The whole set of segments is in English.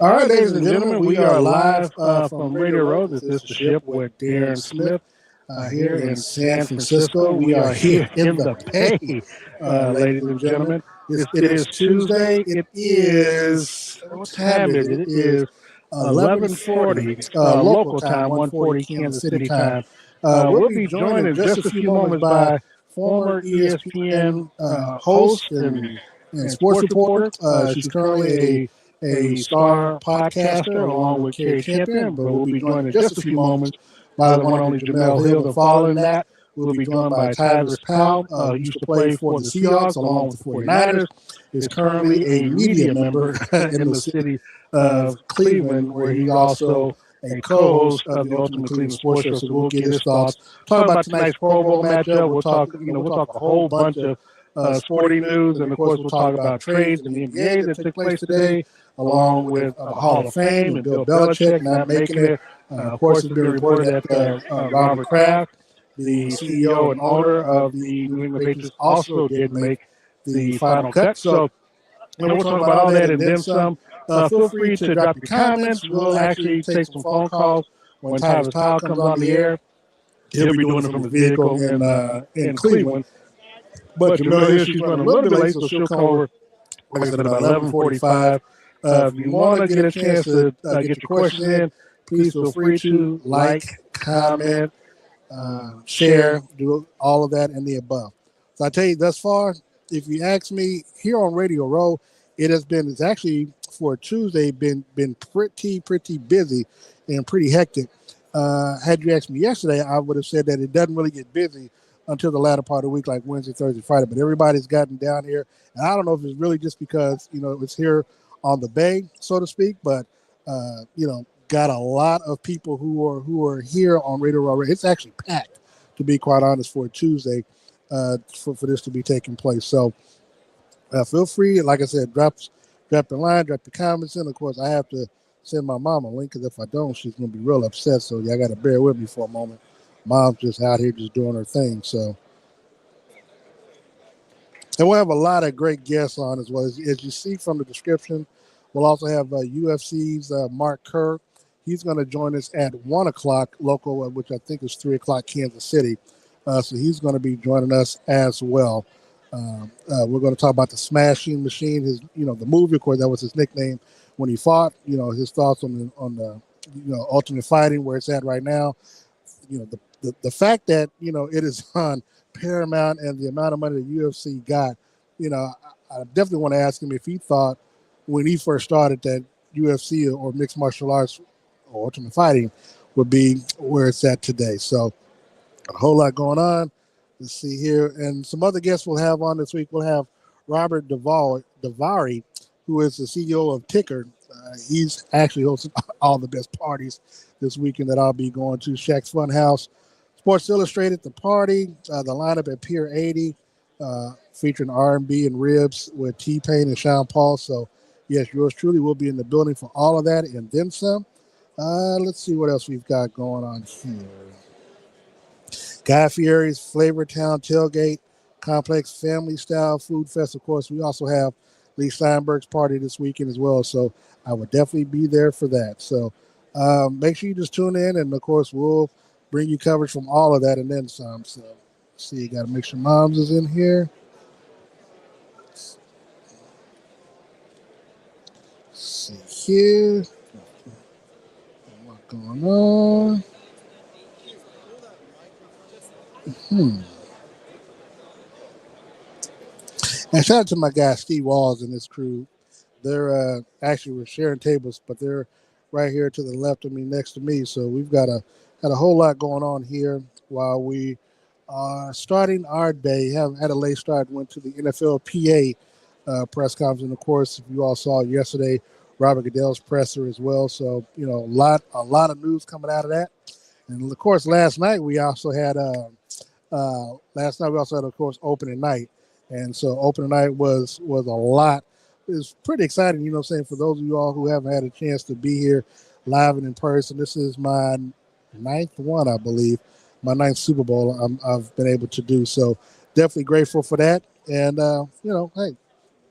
All right, ladies and gentlemen, we are live from Radio Row. This is The Ship with Darren Smith here in San Francisco. We are here in the Bay, ladies and gentlemen. It is Tuesday. It is, what time is it? It is 11:40 local time, 1:40 Kansas City time. We'll be joined in just a few moments by former ESPN host and sports reporter. She's currently a star podcaster along with Kerry Champion, but we'll be joined in just a few moments by the one and only Jemele Hill. And following that, we'll be joined by Tyvis Powell, who used to play for the Seahawks along with the 49ers, is currently a media member in the city of Cleveland, where he's also a co-host of the Ultimate Cleveland Sports Show. So we'll get his thoughts. Talk about tonight's Pro Bowl matchup. We'll talk a whole bunch of sporting news, and of course we'll talk about trades in the NBA that took place today, along with the Hall of Fame and Bill Belichick not making it. Of course, it's been reported that Robert Kraft, the CEO and owner of the New England Patriots, also did make the final cut. So we'll talk about all that and then some. Feel free to drop your comments. We'll actually take some phone calls when Tyvis Powell comes on the air. He'll be doing it from his vehicle in Cleveland. But Jemele Hill, she's running a little bit late, so she'll come over, like I said, about 11:45. If you want to get a chance to get your questions in, please feel free to like, comment, share, do all of that and the above. So I tell you, thus far, if you ask me, here on Radio Row, it's actually for Tuesday been pretty busy and pretty hectic. Had you asked me yesterday, I would have said that it doesn't really get busy until the latter part of the week, like Wednesday, Thursday, Friday. But everybody's gotten down here. And I don't know if it's really just because, it's here on the Bay, so to speak. But, got a lot of people who are here on Radio Row. It's actually packed, to be quite honest, for a Tuesday for this to be taking place. So feel free, like I said, drop a line, drop your comments in. Of course, I have to send my mom a link, because if I don't, she's going to be real upset. So y'all got to bear with me for a moment. Mom's just out here just doing her thing. So, and we'll have a lot of great guests on as well. As you see from the description, we'll also have UFC's Mark Kerr. He's going to join us at 1 o'clock local, which I think is 3 o'clock Kansas City. So he's going to be joining us as well. We're going to talk about the Smashing Machine, his, the movie, of course, that was his nickname when he fought. His thoughts on the Ultimate Fighting, where it's at right now. The fact that, it is on Paramount and the amount of money the UFC got, I definitely want to ask him if he thought when he first started that UFC or mixed martial arts or Ultimate Fighting would be where it's at today. So a whole lot going on. Let's see here. And some other guests we'll have on this week. We'll have Robert Davari, who is the CEO of TIXR. He's actually hosting all the best parties this weekend that I'll be going to. Shaq's Funhouse, Sports Illustrated, The Party, the lineup at Pier 80, featuring R&B and ribs with T-Pain and Sean Paul. So, yes, yours truly will be in the building for all of that and then some. Let's see what else we've got going on here. Guy Fieri's Flavor Town Tailgate Complex Family Style Food Fest. Of course, we also have Lee Steinberg's party this weekend as well. So I would definitely be there for that. So make sure you just tune in. And, of course, we'll bring you coverage from all of that and then some. So, see, you got to make sure Moms is in here. Let's see here. What's going on? And shout out to my guy Steve Walls and his crew. They're actually we're sharing tables, but they're right here to the left of me, next to me. So we've got a whole lot going on here while we are starting our day. Have had a late start. Went to the NFLPA press conference, and of course, if you all saw yesterday, Robert Goodell's presser as well. So a lot of news coming out of that. And of course, last night we also had of course opening night. And so opening night was a lot. It was pretty exciting, for those of you all who haven't had a chance to be here live and in person. This is my ninth one, I believe, my ninth Super Bowl I've been able to do. So definitely grateful for that. And, hey,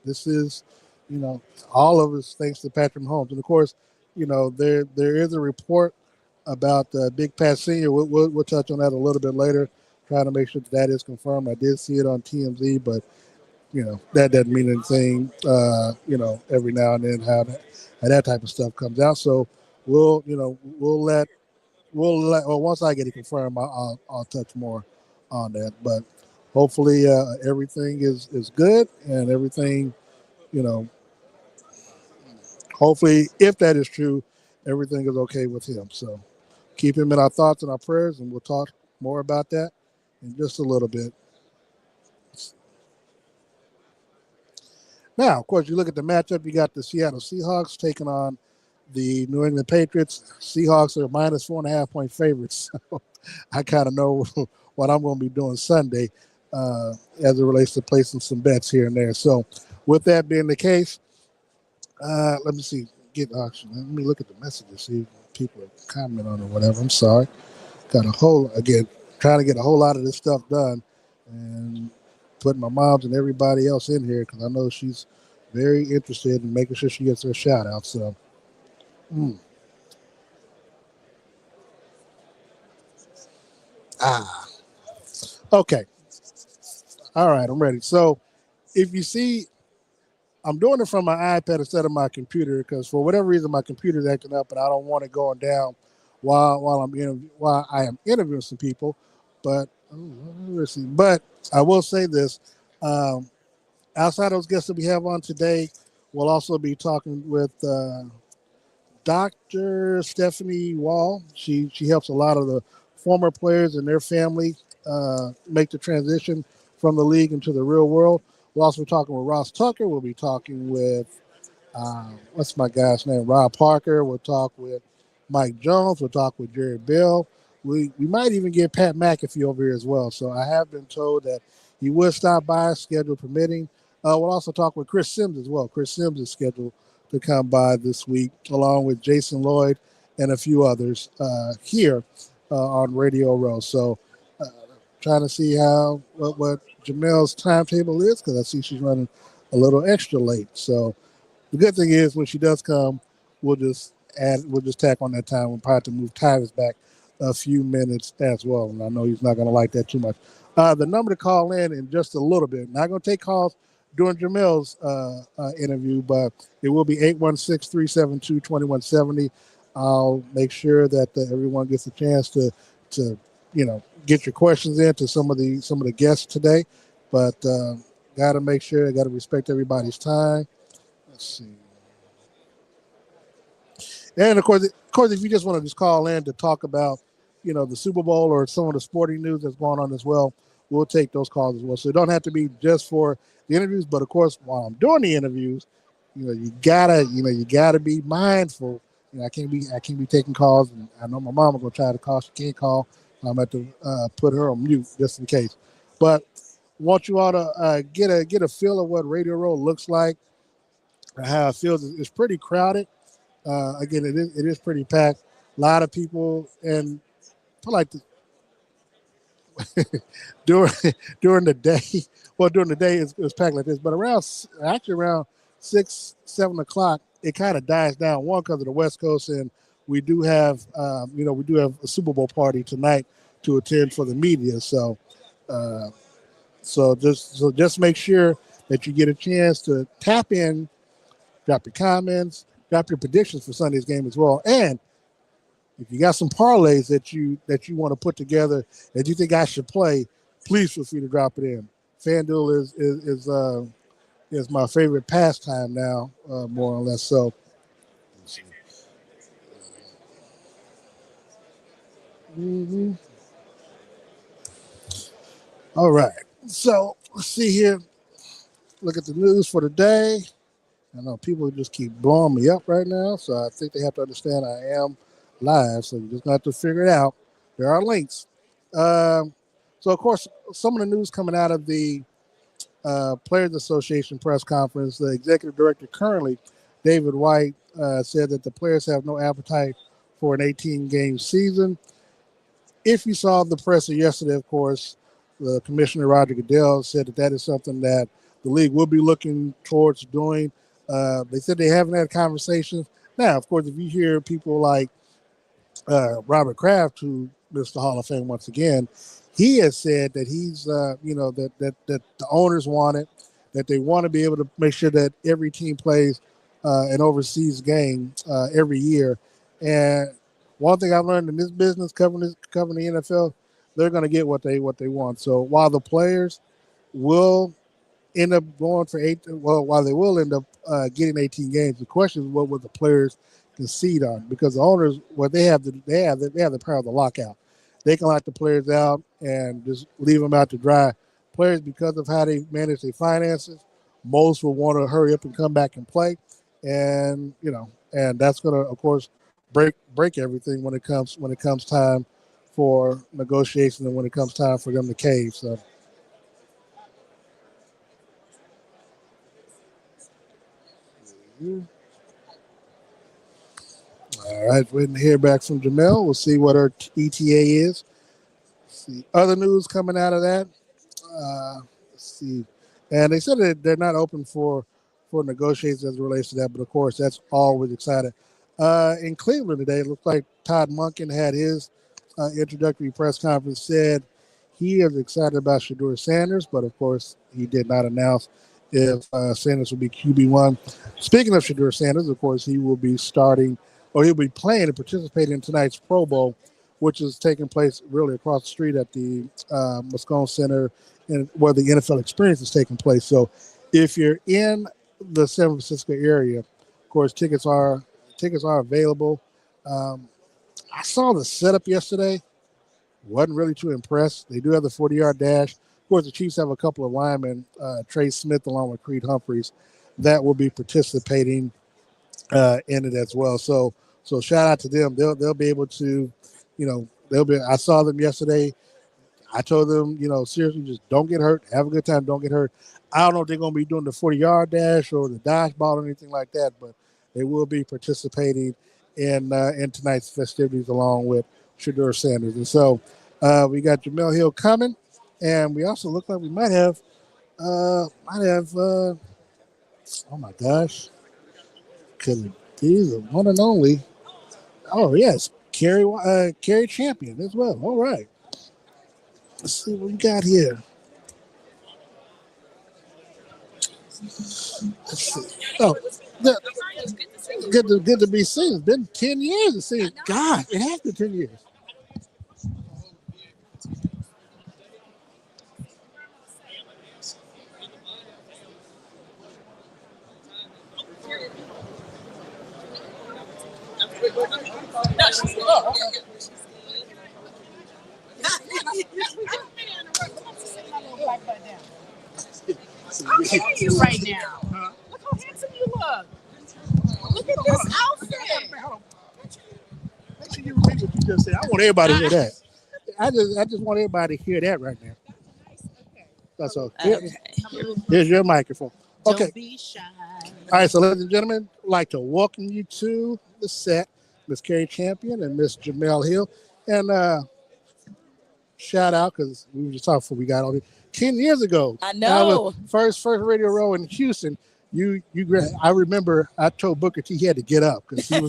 this is all of us thanks to Patrick Mahomes. And of course, there is a report about Big Pat Senior. We'll touch on that a little bit later, trying to make sure that is confirmed. I did see it on TMZ, but that doesn't mean anything. Every now and then how that type of stuff comes out. So we'll let well, once I get it confirmed, I'll touch more on that. But hopefully everything is good and everything, hopefully if that is true, everything is okay with him. So keep him in our thoughts and our prayers, and we'll talk more about that in just a little bit. Now, of course, you look at the matchup, you got the Seattle Seahawks taking on the New England Patriots. Seahawks are minus 4.5-point favorites. So I kind of know what I'm going to be doing Sunday as it relates to placing some bets here and there. So with that being the case, let me see. Let me look at the messages, see if people are commenting on it or whatever. I'm sorry. Trying to get a whole lot of this stuff done and putting my moms and everybody else in here because I know she's very interested in making sure she gets her shout out. So, okay. All right, I'm ready. So if you see, I'm doing it from my iPad instead of my computer because for whatever reason my computer's acting up and I don't want it going down while I am interviewing some people. But let's see. But I will say this: outside of those guests that we have on today, we'll also be talking with Dr. Stephanie Wall. She helps a lot of the former players and their family make the transition from the league into the real world. We'll also be talking with Ross Tucker. We'll be talking with, what's my guy's name? Rob Parker. We'll talk with Mike Jones. We'll talk with Jerry Bill. We might even get Pat McAfee over here as well. So I have been told that he would stop by, schedule permitting. We'll also talk with Chris Sims as well. Chris Sims is scheduled to come by this week, along with Jason Lloyd and a few others here on Radio Row. So trying to see what Jemele's timetable is because I see she's running a little extra late. So the good thing is when she does come, we'll just tack on that time. We'll probably have to move Tyvis back a few minutes as well. And I know he's not going to like that too much. The number to call in just a little bit. Not going to take calls during Jemele's interview, but it will be 816-372-2170. I'll make sure that everyone gets a chance to get your questions in to some of the guests today. But got to make sure, got to respect everybody's time. Let's see. And of course, if you just want to just call in to talk about, the Super Bowl or some of the sporting news that's going on as well, we'll take those calls as well. So it don't have to be just for the interviews, but of course, while I'm doing the interviews, you gotta be mindful. I can't be taking calls, and I know my mom is gonna try to call. She can't call. I'm going to put her on mute just in case. But want you all to get a feel of what Radio Row looks like, how it feels. It's pretty crowded. Again, it is pretty packed. A lot of people, and I like to during the day. Well, during the day it's packed like this, but around 6-7 o'clock, it kind of dies down. One, because of the West Coast, and we do have a Super Bowl party tonight to attend for the media. So, just make sure that you get a chance to tap in, drop your comments, drop your predictions for Sunday's game as well, and if you got some parlays that you want to put together that you think I should play, please feel free to drop it in. FanDuel is my favorite pastime now, more or less. So, All right. So let's see here. Look at the news for the day. I know people just keep blowing me up right now, so I think they have to understand I am live. So you're just going to have to figure it out. There are links. So, of course, some of the news coming out of the Players Association press conference, the executive director currently, David White, said that the players have no appetite for an 18-game season. If you saw the presser yesterday, of course, the commissioner, Roger Goodell, said that is something that the league will be looking towards doing. They said they haven't had conversations. Now, of course, if you hear people like Robert Kraft, who missed the Hall of Fame once again, he has said that he's, that the owners want it, that they want to be able to make sure that every team plays an overseas game every year. And one thing I've learned in this business, covering the NFL, they're going to get what they want. So while the players will end up going for while they will end up getting 18 games, the question is what would the players concede on? Because the owners, what they have the power of the lockout. They can lock the players out and just leave them out to dry. Players, because of how they manage their finances, most will want to hurry up and come back and play, and and that's going to, of course, break everything when it comes time for negotiations and when it comes time for them to cave. So. All right, waiting to hear back from Jemele. We'll see what her ETA is. Let's see other news coming out of that. Let's see, and they said that they're not open for negotiations as it relates to that, but of course that's always exciting. In Cleveland today, it looks like Todd Monken had his introductory press conference. Said he is excited about Shedeur Sanders, but of course he did not announce if Sanders will be QB1. Speaking of Shedeur Sanders, of course, he will be starting, or he'll be playing and participating in tonight's Pro Bowl, which is taking place really across the street at the Moscone Center, and where the NFL Experience is taking place. So if you're in the San Francisco area, of course, tickets are available. I saw the setup yesterday. Wasn't really too impressed. They do have the 40-yard dash. Of course, the Chiefs have a couple of linemen, Trey Smith along with Creed Humphreys, that will be participating in it as well. So shout out to them. They'll be able to, I saw them yesterday. I told them, seriously, just don't get hurt. Have a good time. Don't get hurt. I don't know if they're going to be doing the 40-yard dash or the dodgeball or anything like that, but they will be participating in tonight's festivities along with Shedeur Sanders. And so we got Jemele Hill coming, and we also look like we might have oh my gosh, because he's the one and only. Oh yes, Kerry Champion as well. All right, let's see what we got here. Let's see. Oh, good to be seen. It's been 10 years to see. God, it has been 10 years. How are you right now? Look how handsome you look. Look at this outfit. Make sure you repeat what you just said. I want everybody to hear that. I just want everybody to hear that right now. That's all. Here's your microphone. Okay. Don't be shy. All right, so ladies and gentlemen, I'd like to welcome you to the set, Miss Kerry Champion and Miss Jemele Hill. And shout out, because we were just talking before we got on here. 10 years ago. I know. First radio row in Houston. I remember I told Booker T he had to get up because he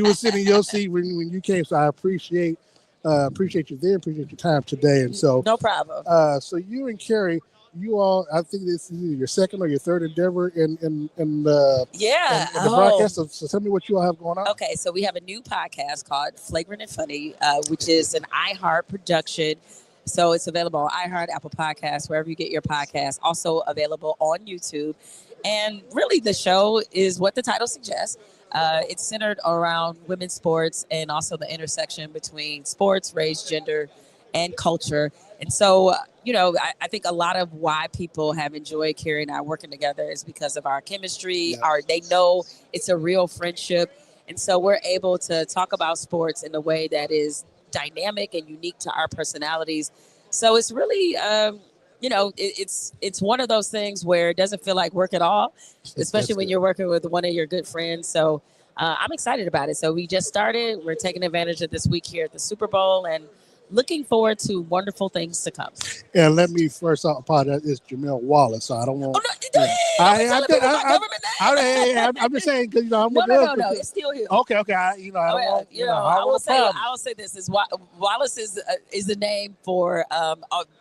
was sitting in your seat when you came. So I appreciate you there, appreciate your time today. And so no problem. So you and Kerry, you all, I think this is your second or your third endeavor in the broadcast. So tell me what you all have going on. Okay, so we have a new podcast called Flagrant and Funny, which is an iHeart production. So it's available on iHeart, Apple Podcasts, wherever you get your podcasts. Also available on YouTube. And really, the show is what the title suggests. It's centered around women's sports and also the intersection between sports, race, gender, and culture. And so, I think a lot of why people have enjoyed Kerry and I working together is because of our chemistry. Yeah. They know it's a real friendship. And so we're able to talk about sports in a way that is dynamic and unique to our personalities. So it's really, it's one of those things where it doesn't feel like work at all, especially when you're working with one of your good friends. So I'm excited about it. So we just started. We're taking advantage of this week here at the Super Bowl and looking forward to wonderful things to come. And let me first off apologize. It's Jamel Wallace. So I don't want. Oh, no, telling people my government name. I'm just saying because I'm No. It's still Hill. Okay. I I will say this is Wallace is the name for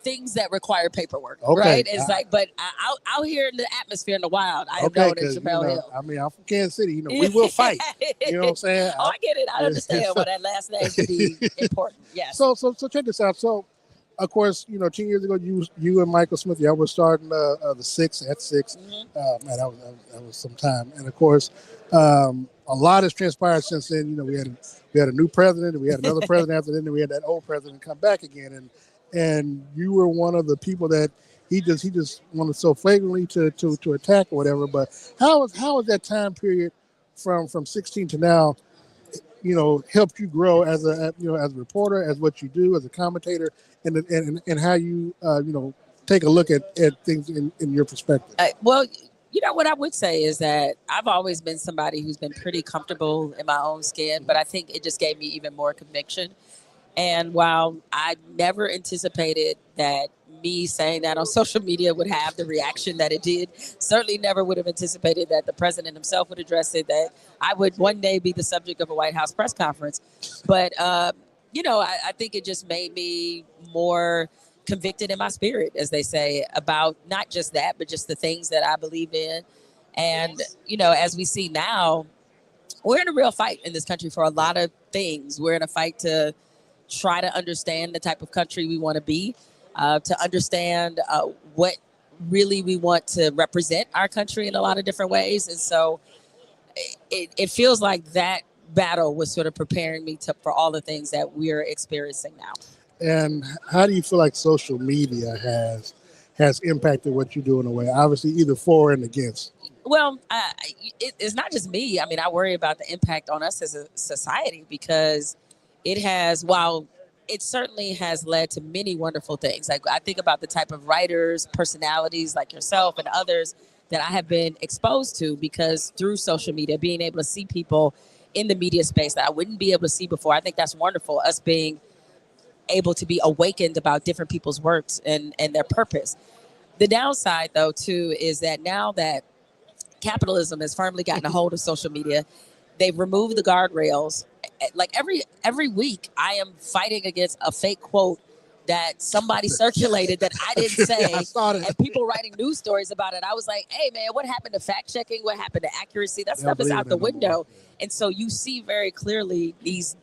things that require paperwork. Okay. Right? It's but out here in the atmosphere in the wild, I am known as Jemele Hill. I mean, I'm from Kansas City. We will fight. You know what I'm saying? I get it. I understand why that last name could be important. Yes. So check this out. So, of course, 10 years ago, you and Michael Smith, y'all were starting the 6 at 6. Mm-hmm. Man, that was some time. And of course, a lot has transpired since then. We had a new president, and we had another president after then, and we had that old president come back again. And you were one of the people that he just wanted so flagrantly to attack or whatever. But how is that time period from 16 to now, helped you grow as a reporter, as what you do, as a commentator, and how you take a look at things in your perspective? Well, what I would say is that I've always been somebody who's been pretty comfortable in my own skin, but I think it just gave me even more conviction. And while I never anticipated that me saying that on social media would have the reaction that it did, certainly never would have anticipated that the president himself would address it, that I would one day be the subject of a White House press conference. But, I think it just made me more convicted in my spirit, as they say, about not just that, but just the things that I believe in. And, as we see now, we're in a real fight in this country for a lot of things. We're in a fight to try to understand the type of country we want to be, to understand what really we want to represent our country in a lot of different ways. And so it feels like that battle was sort of preparing me for all the things that we're experiencing now. And how do you feel like social media has impacted what you do in a way? Obviously, either for and against. Well, it's not just me. I mean, I worry about the impact on us as a society because it has, while it certainly has led to many wonderful things. Like I think about the type of writers, personalities like yourself and others that I have been exposed to because through social media, being able to see people in the media space that I wouldn't be able to see before. I think that's wonderful. Us being able to be awakened about different people's works and their purpose. The downside, though, too, is that now that capitalism has firmly gotten a hold of social media, they've removed the guardrails. Like every week, I am fighting against a fake quote that somebody circulated that I didn't say, and people writing news stories about it. I was like, hey, man, what happened to fact checking? What happened to accuracy? That stuff is out the window. And so you see very clearly these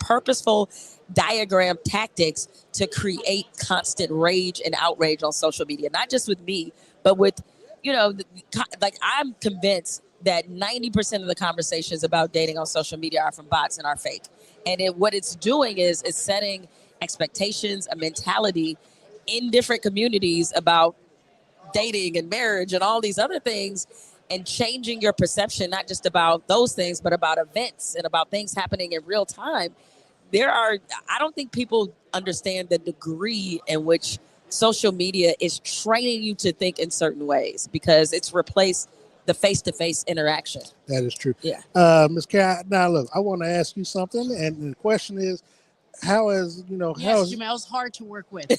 purposeful diagram tactics to create constant rage and outrage on social media, not just with me, but with, I'm convinced that 90% of the conversations about dating on social media are from bots and are fake. And what it's doing is it's setting expectations, a mentality in different communities about dating and marriage and all these other things, and changing your perception, not just about those things, but about events and about things happening in real time. I don't think people understand the degree in which social media is training you to think in certain ways because it's replaced the face-to-face interaction. That is true. Yeah. Ms. Kerr, now look, I want to ask you something, and the question is, Jemele's hard to work with.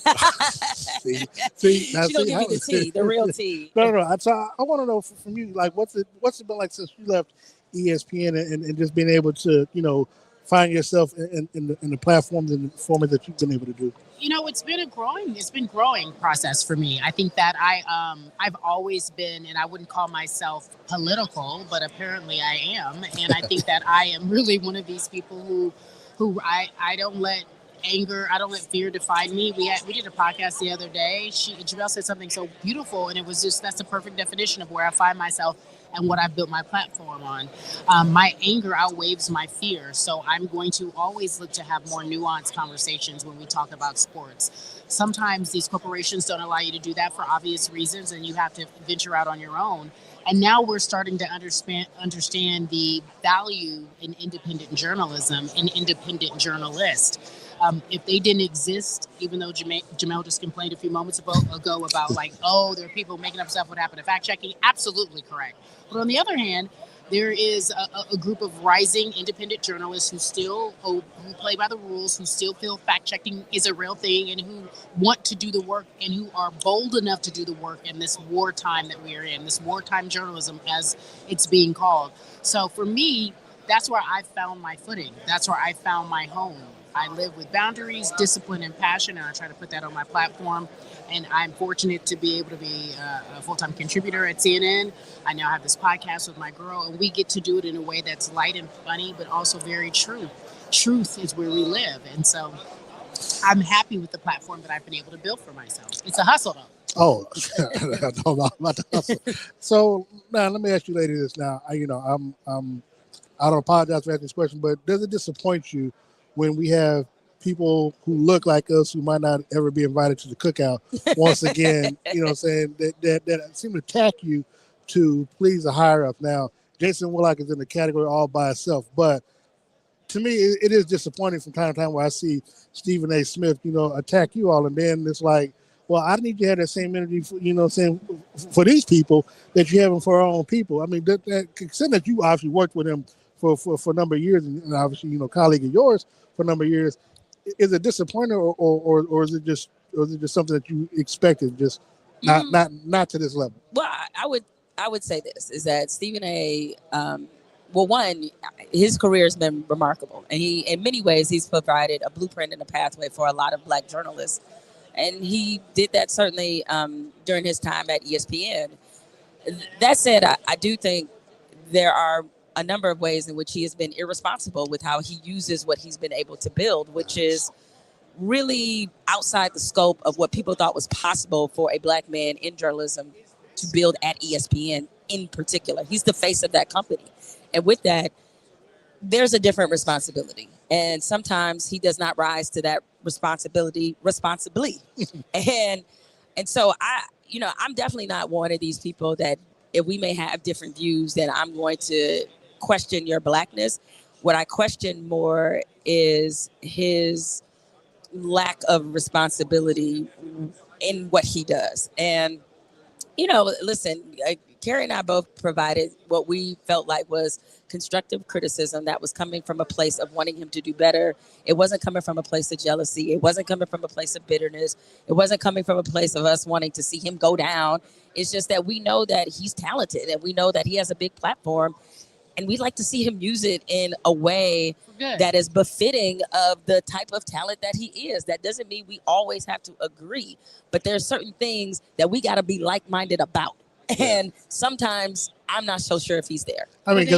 see, she don't give me the tea, the real tea. No. So I want to know from you, like, what's it been like since you left ESPN and just being able to, find yourself in the platforms and the format that you've been able to do? It's been growing process for me. I think that I've always been, and I wouldn't call myself political, but apparently I am. And I think that I am really one of these people who I don't let anger, I don't let fear define me. We did a podcast the other day. Jemele said something so beautiful, and it was just, that's the perfect definition of where I find myself and what I've built my platform on. My anger outweighs my fear, so I'm going to always look to have more nuanced conversations when we talk about sports. Sometimes these corporations don't allow you to do that for obvious reasons, and you have to venture out on your own. And now we're starting to understand the value in independent journalism and independent journalists. If they didn't exist, even though Jemele just complained a few moments ago about there are people making up stuff what happened to fact checking, absolutely correct. But on the other hand, there is a group of rising independent journalists who play by the rules, who still feel fact-checking is a real thing, and who want to do the work, and who are bold enough to do the work in this wartime that we are in, this wartime journalism as it's being called. So for me, that's where I found my footing. That's where I found my home. I live with boundaries, discipline, and passion, and I try to put that on my platform. And I'm fortunate to be able to be a full-time contributor at CNN. I now have this podcast with my girl, and we get to do it in a way that's light and funny, but also very true. Truth is where we live. And so I'm happy with the platform that I've been able to build for myself. It's a hustle, though. Oh, I don't know about the hustle. So now let me ask you ladies this now. I don't apologize for asking this question, but does it disappoint you when we have people who look like us who might not ever be invited to the cookout once again, you know what I'm saying, that seem to attack you to please the higher up? Now, Jason Willock is in the category all by itself, but to me, it is disappointing from time to time where I see Stephen A. Smith, attack you all, and then it's like, well, I need to have that same energy, for these people that you have for our own people. I mean, considering that you obviously worked with him for a number of years, and obviously, colleague of yours for a number of years, is it disappointing, or is it just something that you expected, just not to this level? Well, I would say this is that Stephen A. Well, one, his career has been remarkable, and he, in many ways, he's provided a blueprint and a pathway for a lot of Black journalists, and he did that certainly during his time at ESPN. That said, I do think there are a number of ways in which he has been irresponsible with how he uses what he's been able to build, which is really outside the scope of what people thought was possible for a Black man in journalism to build at ESPN in particular. He's the face of that company. And with that, there's a different responsibility. And sometimes he does not rise to that responsibility responsibly. and so I'm definitely not one of these people that, if we may have different views, then I'm going to question your Blackness. What I question more is his lack of responsibility in what he does. And, listen, Kerry and I both provided what we felt like was constructive criticism that was coming from a place of wanting him to do better. It wasn't coming from a place of jealousy. It wasn't coming from a place of bitterness. It wasn't coming from a place of us wanting to see him go down. It's just that we know that he's talented, and we know that he has a big platform, and we'd like to see him use it in a way that is befitting of the type of talent that he is. That doesn't mean we always have to agree, but there's certain things that we got to be like-minded about. And sometimes I'm not so sure if he's there. I mean,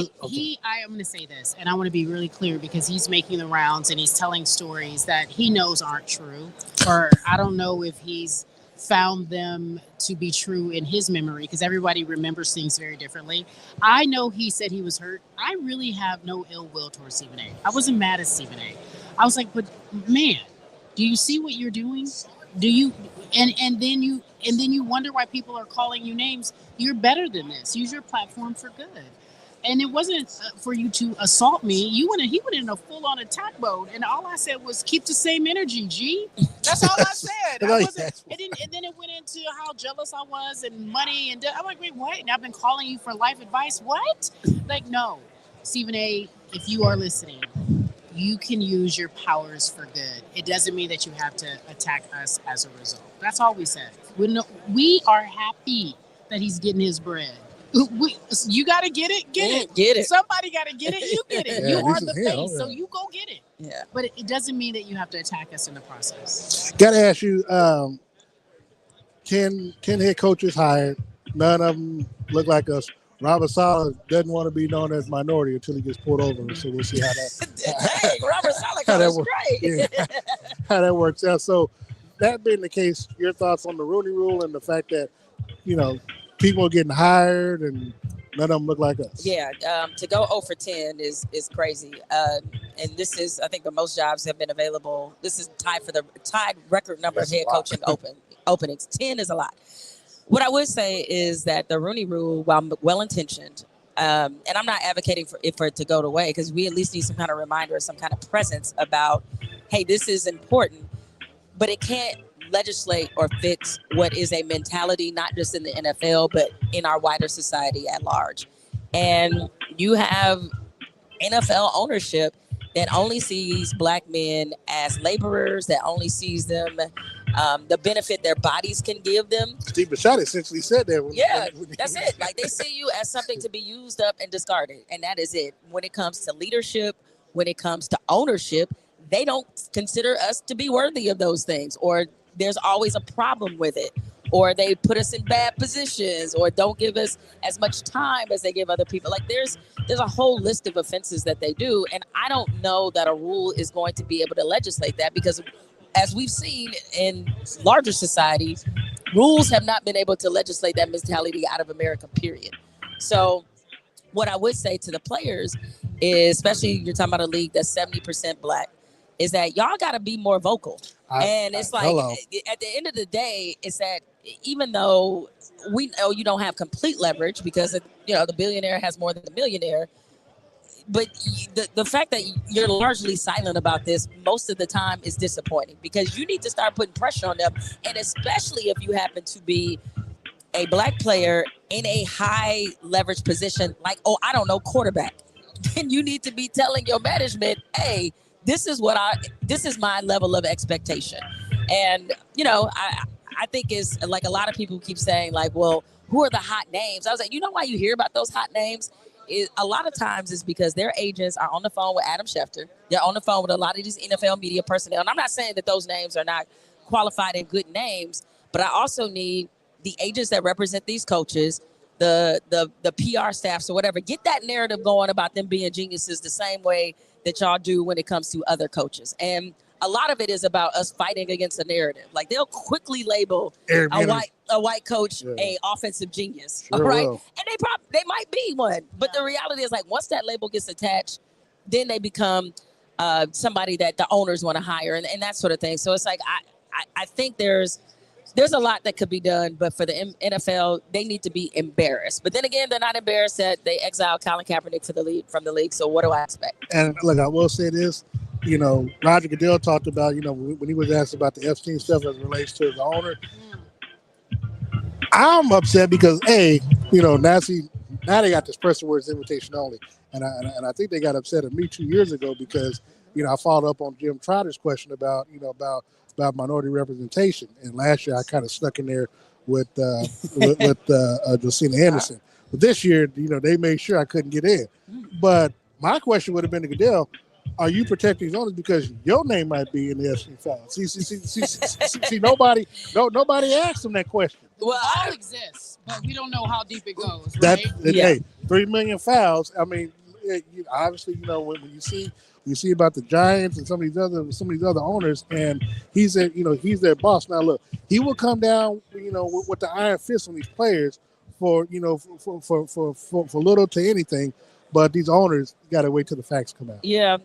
I'm going to say this, and I want to be really clear, because he's making the rounds and he's telling stories that he knows aren't true, or I don't know if he's found them to be true in his memory, because everybody remembers things very differently. I know he said he was hurt. I really have no ill will towards Stephen A. I wasn't mad at Stephen A. I was like, but man, do you see what you're doing? Do you? And then you wonder why people are calling you names. You're better than this. Use your platform for good. And it wasn't for you to assault me. He went in a full-on attack mode, and all I said was, keep the same energy, G. That's all I said. And then it went into how jealous I was and money, and I'm like, wait, what? And I've been calling you for life advice. What? Like, no, Stephen A., if you are listening, you can use your powers for good. It doesn't mean that you have to attack us as a result. That's all we said. We are happy that he's getting his bread. You got to get it. Get it. Somebody got to get it. You get it. You are the face, so you go get it. Yeah. But it doesn't mean that you have to attack us in the process. Got to ask you, 10 head coaches hired. None of them look like us. Robert Saleh doesn't want to be known as minority until he gets pulled over. So we'll see how that. Robert Saleh was great. How that works out. So that being the case, your thoughts on the Rooney Rule and the fact that, people are getting hired and none of them look like us. Yeah, to go 0 for 10 is crazy. And this is, I think, the most jobs have been available. This is tied record number of head coaching openings. 10 is a lot. What I would say is that the Rooney Rule, while well-intentioned, and I'm not advocating for it to go away, because we at least need some kind of reminder, some kind of presence about, hey, this is important, but it can't legislate or fix what is a mentality, not just in the NFL, but in our wider society at large. And you have NFL ownership that only sees black men as laborers, that only sees them the benefit their bodies can give them. Steve Bisciotti essentially said that. That's it. Like, they see you as something to be used up and discarded, and that is it. When it comes to leadership, when it comes to ownership, they don't consider us to be worthy of those things, or there's always a problem with it, or they put us in bad positions, or don't give us as much time as they give other people. Like, there's a whole list of offenses that they do, and I don't know that a rule is going to be able to legislate that, because as we've seen in larger societies, rules have not been able to legislate that mentality out of America, period. So what I would say to the players is, especially you're talking about a league that's 70% black, is that y'all got to be more vocal. And it's like, at the end of the day, it's that even though we know you don't have complete leverage because, the billionaire has more than the millionaire, but the fact that you're largely silent about this most of the time is disappointing, because you need to start putting pressure on them. And especially if you happen to be a black player in a high leverage position, like, quarterback, then you need to be telling your management, hey, this is my level of expectation. And, I think it's like, a lot of people keep saying, like, well, who are the hot names? I was like, why you hear about those hot names? A lot of times is because their agents are on the phone with Adam Schefter. They're on the phone with a lot of these NFL media personnel. And I'm not saying that those names are not qualified and good names, but I also need the agents that represent these coaches, the PR staffs or whatever, get that narrative going about them being geniuses the same way that y'all do when it comes to other coaches. And a lot of it is about us fighting against a narrative. Like, they'll quickly label a white coach a offensive genius, all right? Will. And they might be one, but the reality is, like, once that label gets attached, then they become somebody that the owners want to hire and that sort of thing. So it's like, I think there's a lot that could be done, but for the NFL, they need to be embarrassed. But then again, they're not embarrassed that they exiled Colin Kaepernick from the league. So what do I expect? And look, I will say this. Roger Goodell talked about, when he was asked about the Epstein stuff as it relates to the owner. I'm upset because, now they got this press awards invitation only. And I think they got upset at me 2 years ago because, I followed up on Jim Trotter's question about minority representation. And last year I kind of stuck in there with Josina Anderson. But this year, they made sure I couldn't get in. But my question would have been to Goodell, are you protecting these owners because your name might be in the Epstein file? See, nobody asked him that question. Well, all exists, but we don't know how deep it goes. Right? Hey, 3 million fouls. I mean, obviously, when you see about the Giants and some of these other owners, and he's their boss. Now, look, he will come down, with the iron fist on these players for little to anything. But these owners got to wait till the facts come out. Yeah.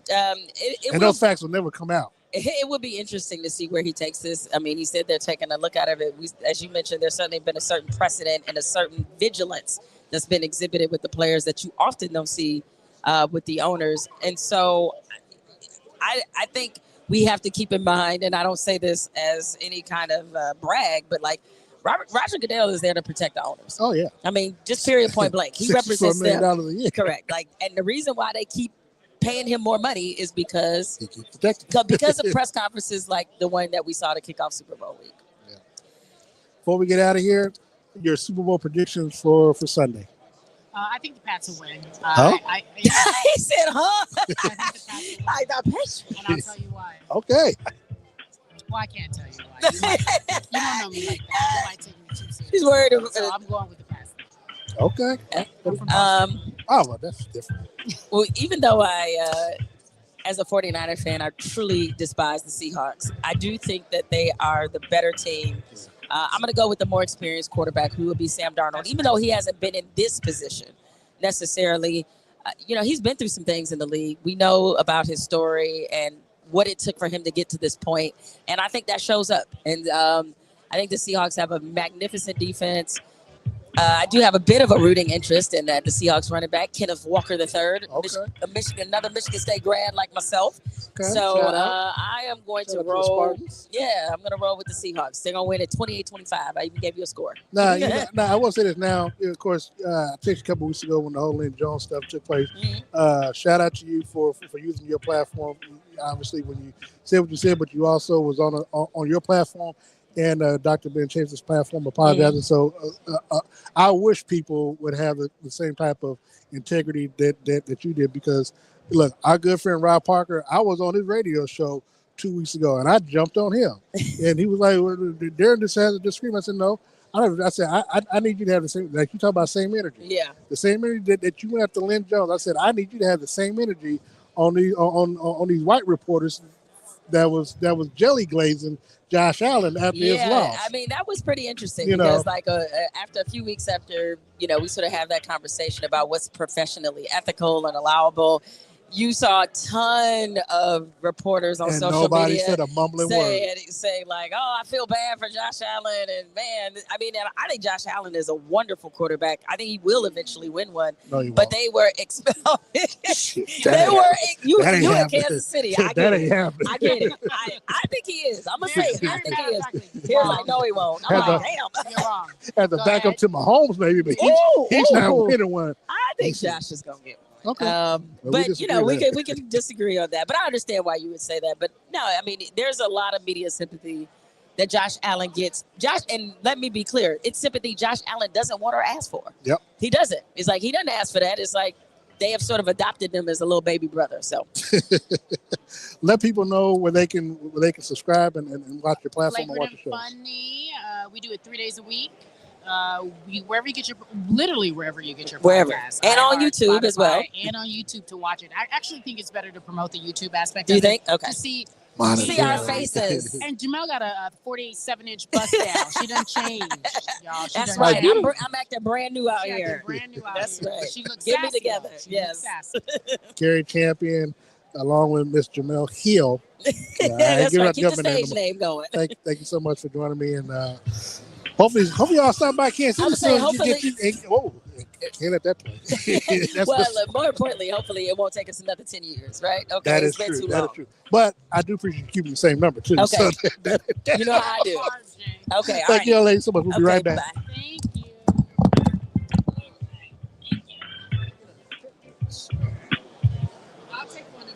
Those facts will never come out. It would be interesting to see where he takes this. I mean, he said they're taking a look at it. As you mentioned, there's certainly been a certain precedent and a certain vigilance that's been exhibited with the players that you often don't see with the owners. And so I think we have to keep in mind, and I don't say this as any kind of brag, but like, Roger Goodell is there to protect the owners. Oh, yeah. I mean, just period, point blank. He represents them. $64 million a year. Correct. Like, and the reason why they keep paying him more money is because he keeps protecting. Because of press conferences like the one that we saw to kick off Super Bowl week. Yeah. Before we get out of here, your Super Bowl predictions for Sunday. I think the Pats will win. He said, huh? I think the Pats will win. I got patient. And I'll tell you why. Okay. Well, I can't tell you why. You don't know me like that. You might take me too seriously. He's worried. So I'm going with the Pats. Okay. Well, that's different. Well, even though as a 49er fan, I truly despise the Seahawks, I do think that they are the better team. I'm going to go with the more experienced quarterback, who will be Sam Darnold, even though he hasn't been in this position necessarily. He's been through some things in the league. We know about his story and what it took for him to get to this point. And I think that shows up. And I think the Seahawks have a magnificent defense. I do have a bit of a rooting interest in that the Seahawks running back, Kenneth Walker III, another Michigan State grad like myself. Okay. So I am going to roll. Yeah, I'm going to roll with the Seahawks. They're going to win at 28-25. I even gave you a score. Now, I will say this now. Of course, I texted a couple weeks ago when the whole Lynn Jones stuff took place. Shout out to you for using your platform. Obviously, when you said what you said, but you also was on your platform. And Dr. Ben Chase's platform apologizing. So I wish people would have the same type of integrity that you did, because, look, our good friend Rob Parker, I was on his radio show 2 weeks ago, and I jumped on him. And he was like, well, Darren just has a disagreement. I said, no. I said, I need you to have the same, like you talk about same energy. Yeah. The same energy that you went after Lynn Jones. I said, I need you to have the same energy on these white reporters that was jelly glazing Josh Allen after his loss. I mean, that was pretty interesting because, like, after a few weeks after, we sort of have that conversation about what's professionally ethical and allowable. You saw a ton of reporters on social media. Nobody said a mumbling word. Say like, oh, I feel bad for Josh Allen. And man, I mean, I think Josh Allen is a wonderful quarterback. I think he will eventually win one. No, he but won't. they were expelled. You in Kansas City. I get it. I get it. I think he is. I'm going to say it. I think he is. He's like, no, he won't. I'm like, damn. You're wrong. As a backup to Mahomes, maybe, but he's not winning one. I think Josh is going to get one. Okay. But we can disagree on that. But I understand why you would say that. But no, I mean, there's a lot of media sympathy that Josh Allen gets. And let me be clear, it's sympathy Josh Allen doesn't want or ask for. Yep. He doesn't. It's like he doesn't ask for that. It's like they have sort of adopted him as a little baby brother. So let people know where they can subscribe and watch your platform and watch your show. Funny. We do it 3 days a week. Wherever you get your podcast, and on YouTube as well, and on YouTube to watch it. I actually think it's better to promote the YouTube aspect. Do you think? Okay. To see our faces. And Jemele got a 47-inch bust down. She done changed, y'all. That's right. I'm acting brand new out here. That's right. She looks Get me together. Yes. Carrie Champion, along with Miss Jemele Hill. That's right. Keep the stage name going. Thank you so much for joining me, and hopefully y'all stop by Kansas City. Say, hopefully. Can't at that point. More importantly, hopefully it won't take us another 10 years, right? Okay, that is true. That is true. But I do appreciate you keeping the same number too. Okay. So you know how I do. Okay, all right. Thank you, ladies, so much. We'll be right back. Bye. Thank you. I'll take one of you.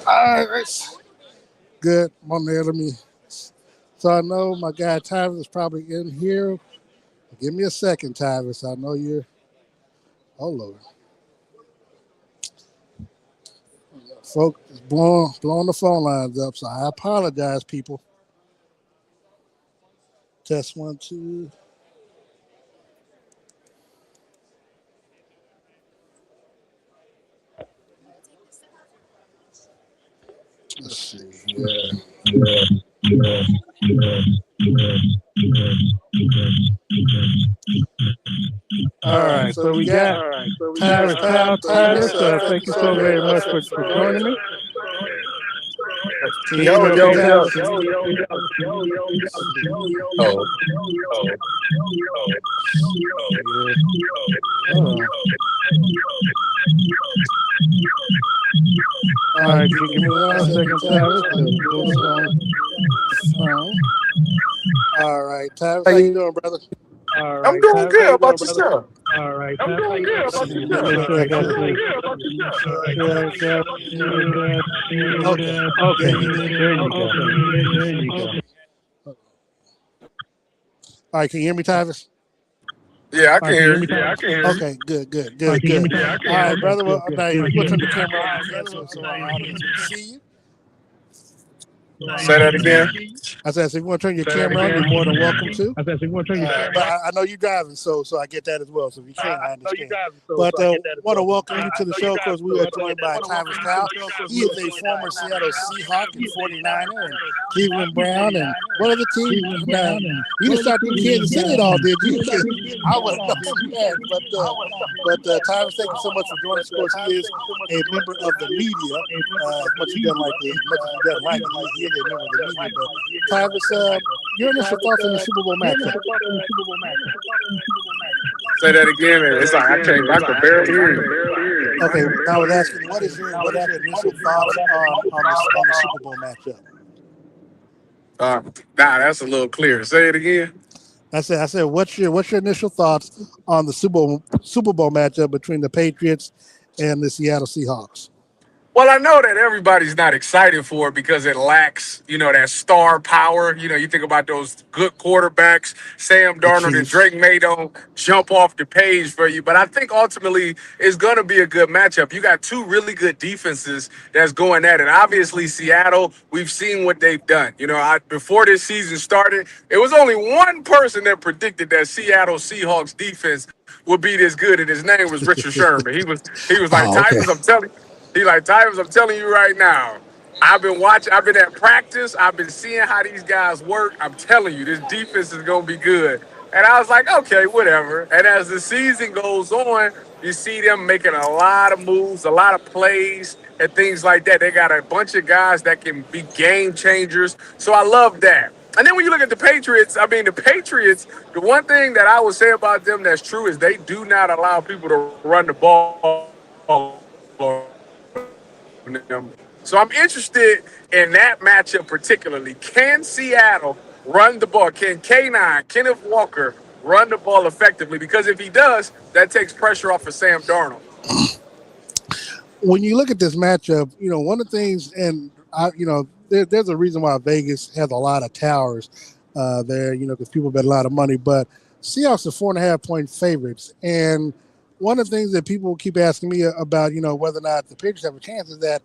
All right, good. I'm on there. So I know my guy Tyvis is probably in here. Give me a second, Tyvis. I know you're. Oh Lord, folks, it's blowing the phone lines up. So I apologize, people. Test 1, 2. Let's see. All right, so we got Tyvis Powell. Tyvis, thank you so very much for joining me. All right, give me 1 second, Tyvis. All right, Tyvis, how you doing, brother? All right, I'm doing good. How about yourself? All right. I'm doing good. About yourself. Make sure I got the Okay. Okay. There you go. There you go. All right, can you hear me, Tyvis? Yeah, I can hear you. Yeah, I can hear you. Okay, good. Yeah, All right, brother. Well, now, if you want to turn the camera on, so our audience can see you. Say that again. I said, so if you want to turn your camera on, you're more than welcome to. I said, so you want to turn your camera But on? I know you're driving, so I get that as well. So if you can't, I understand. So But I get that as want to well. welcome you to the show. Of course, we are joined by Tyvis Powell. He is a former Seattle Seahawk and 49er and Cleveland Brown and what other team? Now, you didn't start in Kansas City at all, did you? I would have known that. But Tyvis, thank you so much for joining us. Of course, he is a member of the media. As much as he doesn't like it, he is a member of the media. But Tyvis, your initial thoughts on the Super Bowl matchup? Say that again. It's like I can barely hear you. Okay, I was asking, what is your initial thoughts on the Super Bowl matchup? That's a little clear. Say it again. I said, what's your initial thoughts on the Super Bowl matchup between the Patriots and the Seattle Seahawks? Well, I know that everybody's not excited for it because it lacks, that star power. You think about those good quarterbacks, Sam Darnold and Drake May don't jump off the page for you. But I think ultimately it's going to be a good matchup. You got two really good defenses that's going at it. Obviously, Seattle, we've seen what they've done. Before this season started, it was only one person that predicted that Seattle Seahawks defense would be this good, and his name was Richard Sherman. He was like, Tyvis, I'm telling you. He's like, Tyvis, I'm telling you right now, I've been at practice. I've been seeing how these guys work. I'm telling you, this defense is going to be good. And I was like, okay, whatever. And as the season goes on, you see them making a lot of moves, a lot of plays, and things like that. They got a bunch of guys that can be game changers. So I love that. And then when you look at the Patriots, the one thing that I would say about them that's true is they do not allow people to run the ball. So I'm interested in that matchup particularly. Can Seattle run the ball? Can K9, Kenneth Walker, run the ball effectively? Because if he does, that takes pressure off of Sam Darnold. When you look at this matchup, one of the things, and there's a reason why Vegas has a lot of towers there, because people bet a lot of money. But Seahawks are 4.5-point favorites, and one of the things that people keep asking me about, whether or not the Patriots have a chance is that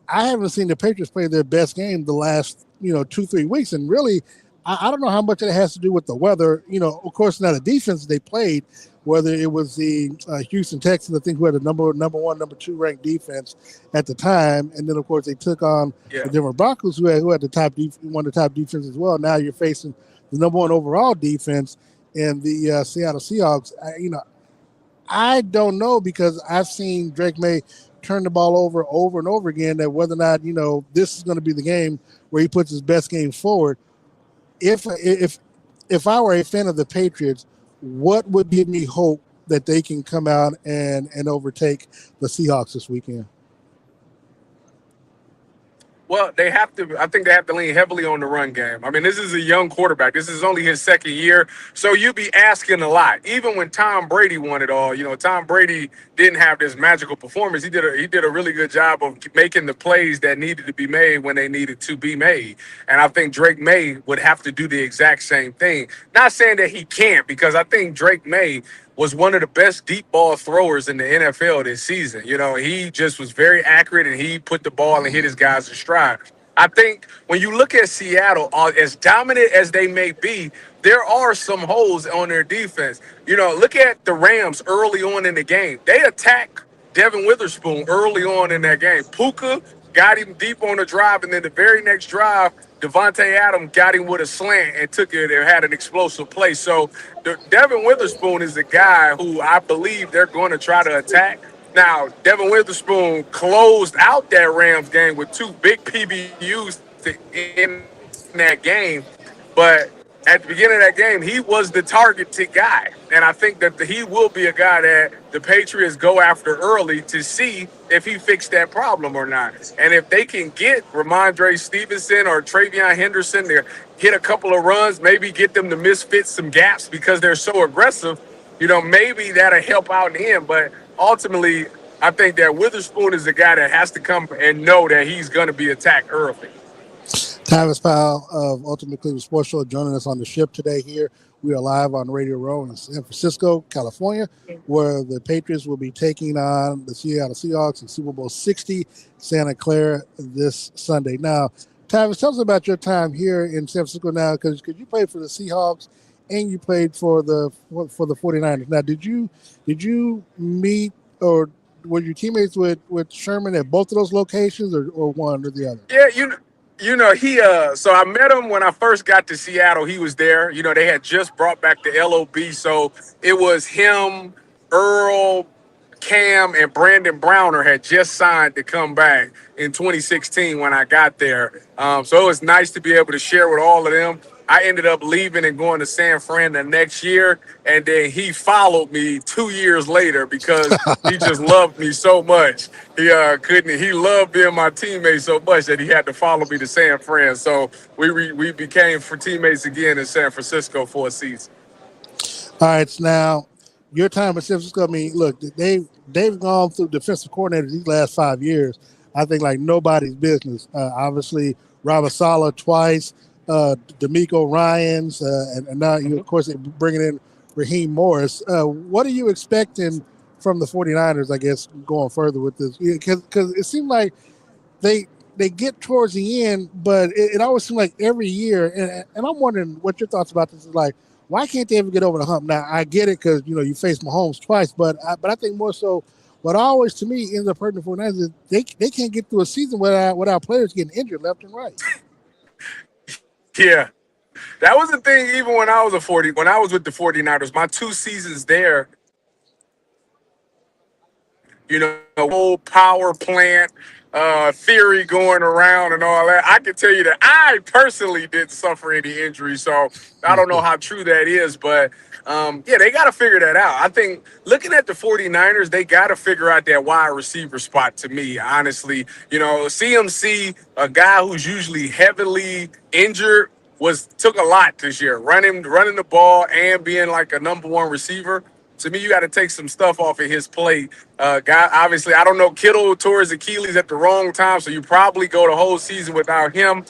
I haven't seen the Patriots play their best game the last, 2-3 weeks. And really, I don't know how much of it has to do with the weather. Of course, now the defense they played, whether it was the Houston Texans, I think, who had the number 1, number 2 ranked defense at the time. And then, of course, they took on the Denver Broncos, who had one of the top defenses as well. Now you're facing the number 1 overall defense and the Seattle Seahawks. I don't know, because I've seen Drake May turn the ball over and over again, that whether or not, this is going to be the game where he puts his best game forward. If I were a fan of the Patriots, what would give me hope that they can come out and overtake the Seahawks this weekend? Well, I think they have to lean heavily on the run game. I mean, this is a young quarterback. This is only his second year. So you be asking a lot. Even when Tom Brady won it all, Tom Brady didn't have this magical performance. He did a really good job of making the plays that needed to be made when they needed to be made. And I think Drake May would have to do the exact same thing. Not saying that he can't, because I think Drake May was one of the best deep ball throwers in the NFL this season. He just was very accurate, and he put the ball and hit his guys in stride. I think when you look at Seattle, as dominant as they may be, there are some holes on their defense. Look at the Rams early on in the game. They attacked Devin Witherspoon early on in that game. Puka got him deep on the drive, and then the very next drive, Devontae Adams got him with a slant and took it and had an explosive play. So Devin Witherspoon is a guy who I believe they're going to try to attack. Now, Devin Witherspoon closed out that Rams game with 2 big PBUs in that game. But at the beginning of that game, he was the targeted guy. And I think that he will be a guy that the Patriots go after early to see if he fixed that problem or not. And if they can get Ramondre Stevenson or Travion Henderson to hit a couple of runs, maybe get them to misfit some gaps because they're so aggressive, maybe that'll help out in the end. But ultimately, I think that Witherspoon is the guy that has to come and know that he's going to be attacked early. Tyvis Powell of Ultimate Cleveland Sports Show joining us on the ship today here. We are live on Radio Row in San Francisco, California, where the Patriots will be taking on the Seattle Seahawks in Super Bowl 60, Santa Clara, this Sunday. Now, Tyvis, tell us about your time here in San Francisco now, because you played for the Seahawks and you played for the 49ers. Now, did you meet or were you teammates with Sherman at both of those locations or one or the other? Yeah, he so I met him when I first got to Seattle. He was there. They had just brought back the LOB, so it was him, Earl, Cam, and Brandon Browner had just signed to come back in 2016 when I got there. So it was nice to be able to share with all of them. I ended up leaving and going to San Fran the next year, and then he followed me 2 years later because he just loved me so much. He loved being my teammate so much that he had to follow me to San Fran. So we became teammates again in San Francisco for a season. All right, so now your time at San Francisco. I mean, look, they've gone through defensive coordinators these last 5 years. I think like nobody's business. Obviously, Robert Saleh twice. D'Amico Ryans, and now, of course, they're bringing in Raheem Morris. What are you expecting from the 49ers, I guess, going further with this? Because it seemed like they get towards the end, but it always seemed like every year, and I'm wondering what your thoughts about this is like, why can't they ever get over the hump? Now, I get it because, you face Mahomes twice, but I think more so what always, to me, ends up hurting the 49ers is they can't get through a season without players getting injured left and right. Yeah, that was the thing. Even when I was when I was with the 49ers, my 2 seasons there, whole power plant theory going around and all that. I can tell you that I personally didn't suffer any injuries, so I don't know how true that is. But, they got to figure that out. I think looking at the 49ers, they got to figure out that wide receiver spot to me, honestly. CMC, a guy who's usually heavily injured, took a lot this year, running the ball and being like a number 1 receiver. To me, you got to take some stuff off of his plate. Guy, obviously, I don't know, Kittle tore his Achilles at the wrong time, so you probably go the whole season without him,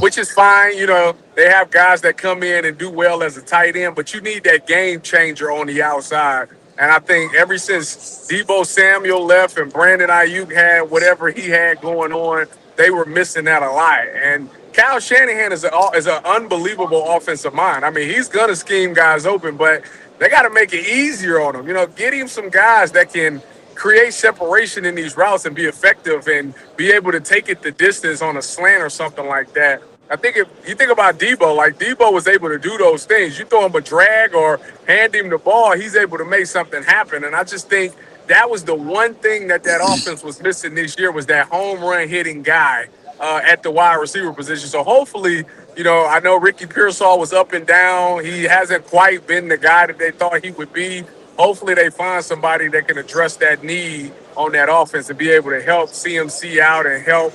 which is fine. They have guys that come in and do well as a tight end, but you need that game changer on the outside. And I think ever since Deebo Samuel left and Brandon Ayuk had whatever he had going on, they were missing that a lot. And Kyle Shanahan is an unbelievable offensive mind. I mean, he's going to scheme guys open, but they got to make it easier on him. Get him some guys that can create separation in these routes and be effective and be able to take it the distance on a slant or something like that. I think if you think about Deebo, like Deebo was able to do those things. You throw him a drag or hand him the ball, he's able to make something happen. And I just think that was the one thing that offense was missing this year was that home run hitting guy at the wide receiver position. So hopefully, I know Ricky Pearsall was up and down. He hasn't quite been the guy that they thought he would be. Hopefully they find somebody that can address that need on that offense and be able to help CMC out and help,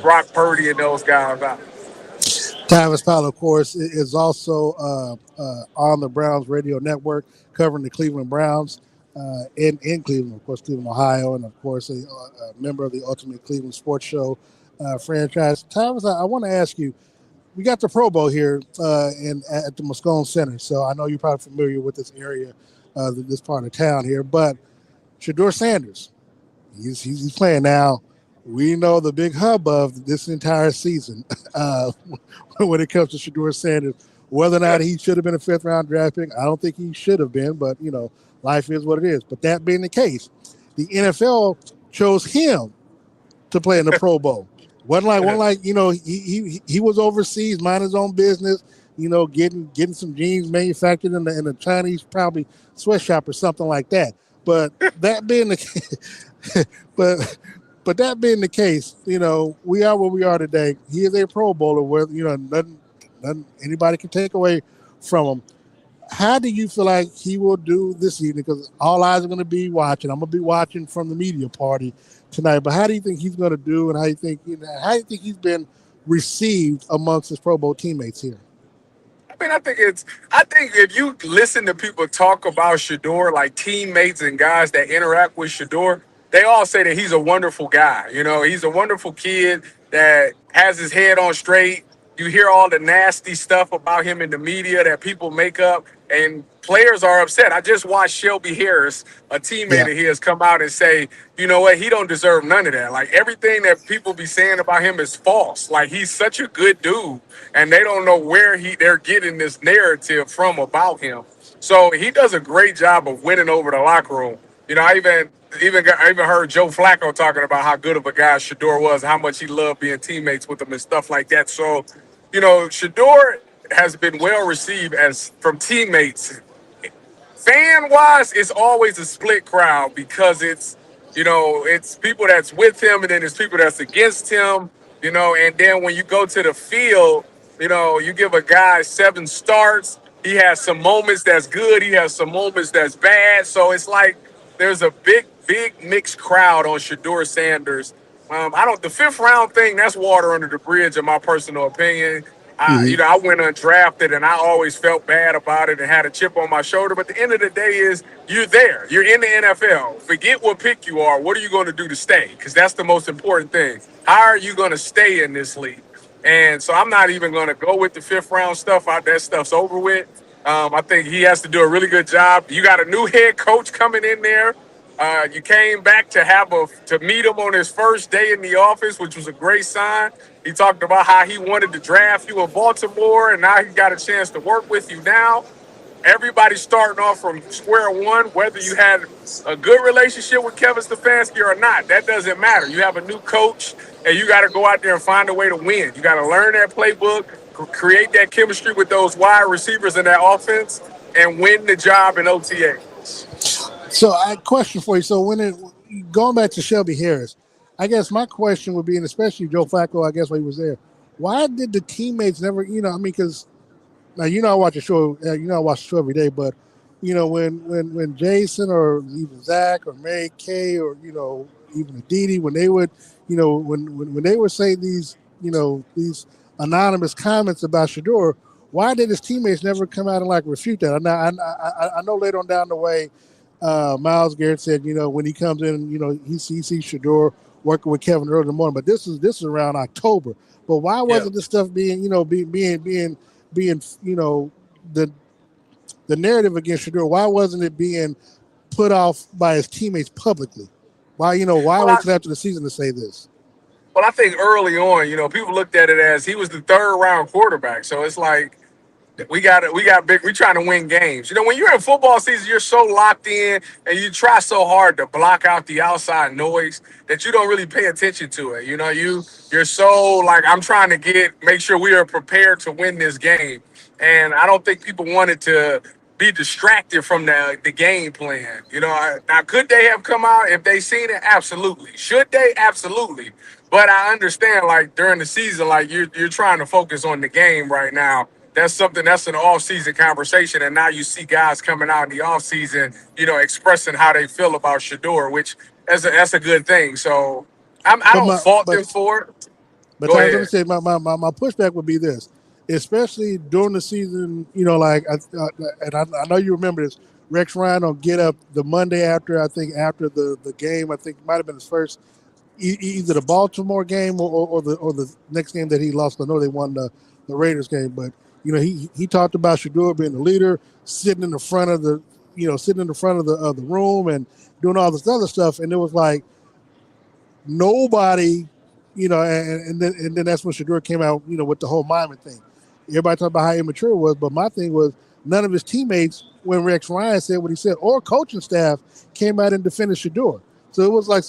Brock Purdy and those guys out. Tyvis Powell, of course, is also on the Browns radio network covering the Cleveland Browns in Cleveland, of course, Cleveland, Ohio, and, of course, a member of the Ultimate Cleveland Sports Show franchise. Tyvis, I want to ask you, we got the Pro Bowl here at the Moscone Center, so I know you're probably familiar with this area, this part of town here, but Shedeur Sanders, he's playing now. We know the big hubbub this entire season when it comes to Shedeur Sanders, whether or not he should have been a 5th-round draft pick. I don't think he should have been, but, life is what it is. But that being the case, the NFL chose him to play in the Pro Bowl. Wasn't like he was overseas, mind his own business, getting some jeans manufactured in a Chinese probably sweatshop or something like that. But that being the case, but that being the case, we are where we are today. He is a Pro Bowler where nothing anybody can take away from him. How do you feel like he will do this evening? Because all eyes are going to be watching. I'm going to be watching from the media party tonight. But how do you think he's going to do, and how do you think he's been received amongst his Pro Bowl teammates here? mean, I think if you listen to people talk about Shador, like teammates and guys that interact with Shador, they all say that he's a wonderful guy. You know, he's a wonderful kid that has his head on straight. You hear all the nasty stuff about him in the media that people make up, and players are upset. I just watched Shelby Harris, a teammate of his, come out and say, you know what, he don't deserve none of that. Like, everything that people be saying about him is false. Like, he's such a good dude, and they don't know where they're getting this narrative from about him. So he does a great job of winning over the locker room. You know, I even heard Joe Flacco talking about how good of a guy Shador was, how much he loved being teammates with him and stuff like that. So, you know, Shador has been well received as from teammates. Fan wise, it's always a split crowd because it's people that's with him and then there's people that's against him, and then when you go to the field, you give a guy 7 starts. He has some moments that's good. He has some moments that's bad. So it's like there's a big mixed crowd on Shador Sanders. The 5th round thing, that's water under the bridge, in my personal opinion. I went undrafted and I always felt bad about it and had a chip on my shoulder. But the end of the day is you're there. You're in the NFL. Forget what pick you are. What are you going to do to stay? Because that's the most important thing. How are you going to stay in this league? And so I'm not even going to go with the 5th round stuff. That stuff's over with. I think he has to do a really good job. You got a new head coach coming in there. You came back to meet him on his first day in the office, which was a great sign. He talked about how he wanted to draft you in Baltimore, and now he got a chance to work with you now. Everybody's starting off from square one, whether you had a good relationship with Kevin Stefanski or not. That doesn't matter. You have a new coach, and you got to go out there and find a way to win. You got to learn that playbook, create that chemistry with those wide receivers in that offense, and win the job in OTA. So I have a question for you. So going back to Shelby Harris, I guess my question would be, and especially Joe Flacco, I guess when he was there, why did the teammates never, because now I watch the show, I watch the show every day, but when Jason or even Zach or Mary Kay or even Aditi, when they would, when they were saying these anonymous comments about Shador, why did his teammates never come out and refute that? I know later on down the way, Myles Garrett said, when he comes in, he sees Shador working with Kevin early in the morning. But this is around October. But why wasn't this stuff being the narrative against Shador? Why wasn't it being put off by his teammates publicly? Why wait till after the season to say this? Well, I think early on, people looked at it as he was the 3rd round quarterback. So it's like, we got big. We trying to win games. When you're in football season, you're so locked in and you try so hard to block out the outside noise that you don't really pay attention to it. You're so like, I'm trying to make sure we are prepared to win this game. And I don't think people wanted to be distracted from the game plan. Now could they have come out if they seen it? Absolutely. Should they? Absolutely. But I understand, during the season, you're trying to focus on the game right now. That's an off-season conversation, and now you see guys coming out in the off-season, expressing how they feel about Shador, which that's a good thing. So I don't fault them for it. But let me say, my pushback would be this, especially during the season, and I know you remember this, Rex Ryan will get up the Monday after the game. I think it might have been his first, either the Baltimore game or the next game that he lost. I know they won the Raiders game, but he talked about Shador being the leader, sitting in the front of the room and doing all this other stuff. And it was like nobody, and then that's when Shador came out, with the whole miming thing. Everybody talked about how immature it was, but my thing was none of his teammates, when Rex Ryan said what he said, or coaching staff came out and defended Shador. So it was like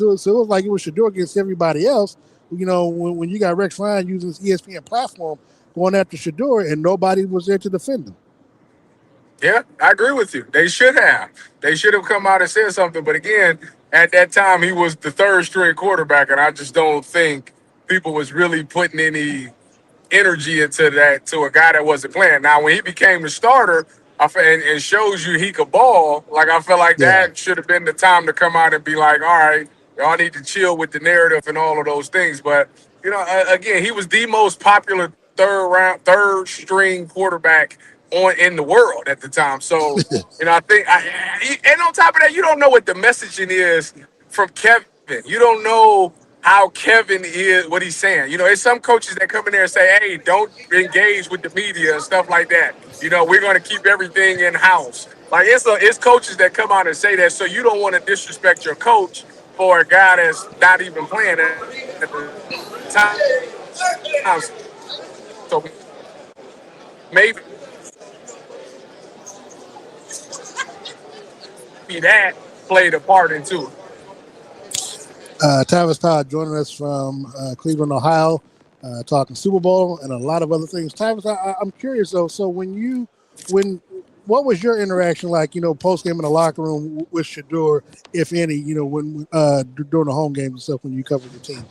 it was Shador against everybody else. When you got Rex Ryan using his ESPN platform, going after Shador, and nobody was there to defend him. Yeah, I agree with you. They should have. They should have come out and said something. But again, at that time, he was the 3rd string quarterback, and I just don't think people was really putting any energy into that to a guy that wasn't playing. Now, when he became the starter and shows you he could ball, I feel like that should have been the time to come out and be like, all right, y'all need to chill with the narrative and all of those things. But, again, he was the most popular 3rd string quarterback in the world at the time. So, I think, and on top of that, you don't know what the messaging is from Kevin. You don't know how Kevin is, what he's saying. There's some coaches that come in there and say, hey, don't engage with the media and stuff like that. We're going to keep everything in house. Like it's coaches that come out and say that, so you don't want to disrespect your coach for a guy that's not even playing at the time. So maybe that played a part into it. Tyvis Powell joining us from Cleveland, Ohio, talking Super Bowl and a lot of other things. Tyvis, I'm curious though. So what was your interaction like? Post game in the locker room with Shedeur, if any? When during the home games and stuff when you covered the team.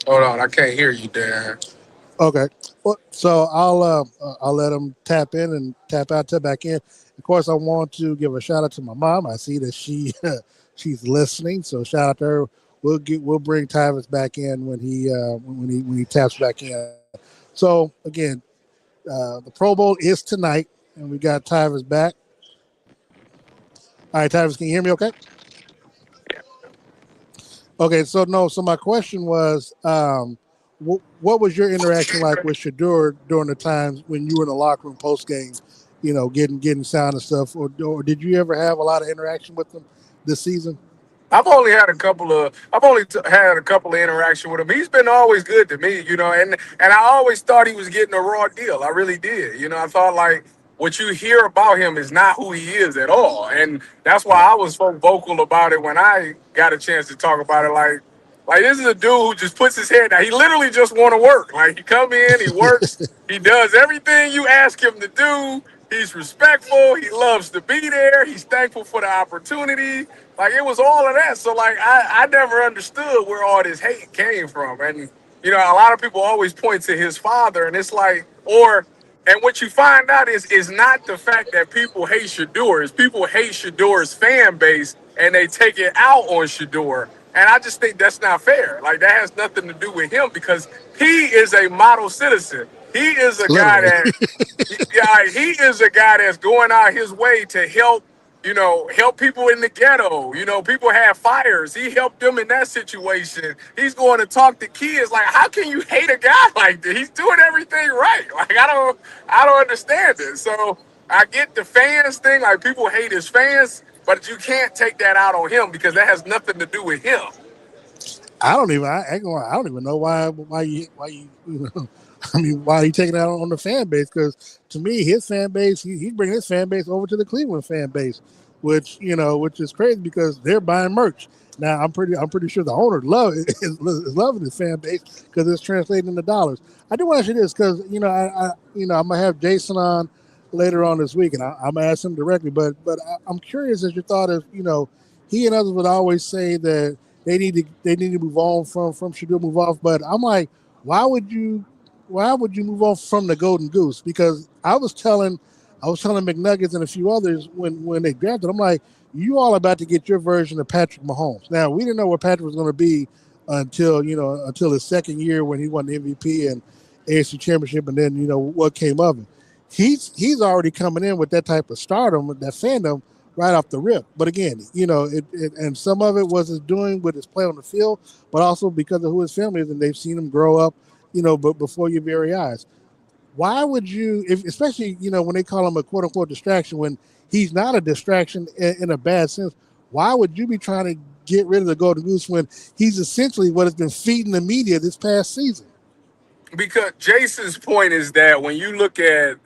Hold on, I can't hear you, Darren. Okay, well, so I'll let him tap in and tap out, tap back in. Of course, I want to give a shout out to my mom. I see that she's listening, so shout out to her. We'll bring Tyvis back in when he taps back in. So again, the Pro Bowl is tonight, and we got Tyvis back. All right, Tyvis, can you hear me? Okay. Okay, so my question was, what was your interaction like with Shedeur during the times when you were in the locker room post game? Getting sound and stuff, or did you ever have a lot of interaction with them this season? I've only had a couple of interaction with him. He's been always good to me, and I always thought he was getting a raw deal. I really did. I thought like what you hear about him is not who he is at all, and that's why I was so vocal about it when I got a chance to talk about it. Like this is a dude who just puts his head down. He literally just want to work. Like he come in, he works, he does everything you ask him to do. He's respectful. He loves to be there. He's thankful for the opportunity. Like it was all of that. So like I never understood where all this hate came from. And a lot of people always point to his father, and it's like, and what you find out is not the fact that people hate Shedeur. Is people hate Shedeur's fan base and they take it out on Shedeur. And I just think that's not fair. Like that has nothing to do with him because he is a model citizen. He is a guy that, he is a guy that's going out his way to help people in the ghetto. People have fires. He helped them in that situation. He's going to talk to kids. Like, how can you hate a guy like that? He's doing everything right. Like, I don't understand it. So I get the fans thing. Like, people hate his fans, but you can't take that out on him because that has nothing to do with him. I don't even know why he taking it out on the fan base? Because to me, his fan base, he's bringing his fan base over to the Cleveland fan base, which is crazy because they're buying merch. Now I'm pretty sure the owner is loving his fan base because it's translating into dollars. I do want to ask you this because I'm gonna have Jason on later on this week, and I'm gonna ask him directly. But I'm curious as your thought of he and others would always say that they need to move on from Shedeur, move off. But I'm like, why would you move on from the Golden Goose? Because I was telling McNuggets and a few others when they drafted, I'm like, you all about to get your version of Patrick Mahomes. Now we didn't know what Patrick was going to be until his second year when he won the MVP and AFC Championship, and then what came of it. He's already coming in with that type of stardom, with that fandom right off the rip. But again, and some of it was his doing with his play on the field, but also because of who his family is, and they've seen him grow up, but before your very eyes. Why would you, especially when they call him a quote unquote distraction, when he's not a distraction in a bad sense? Why would you be trying to get rid of the Golden Goose when he's essentially what has been feeding the media this past season? Because Jason's point is that when you look at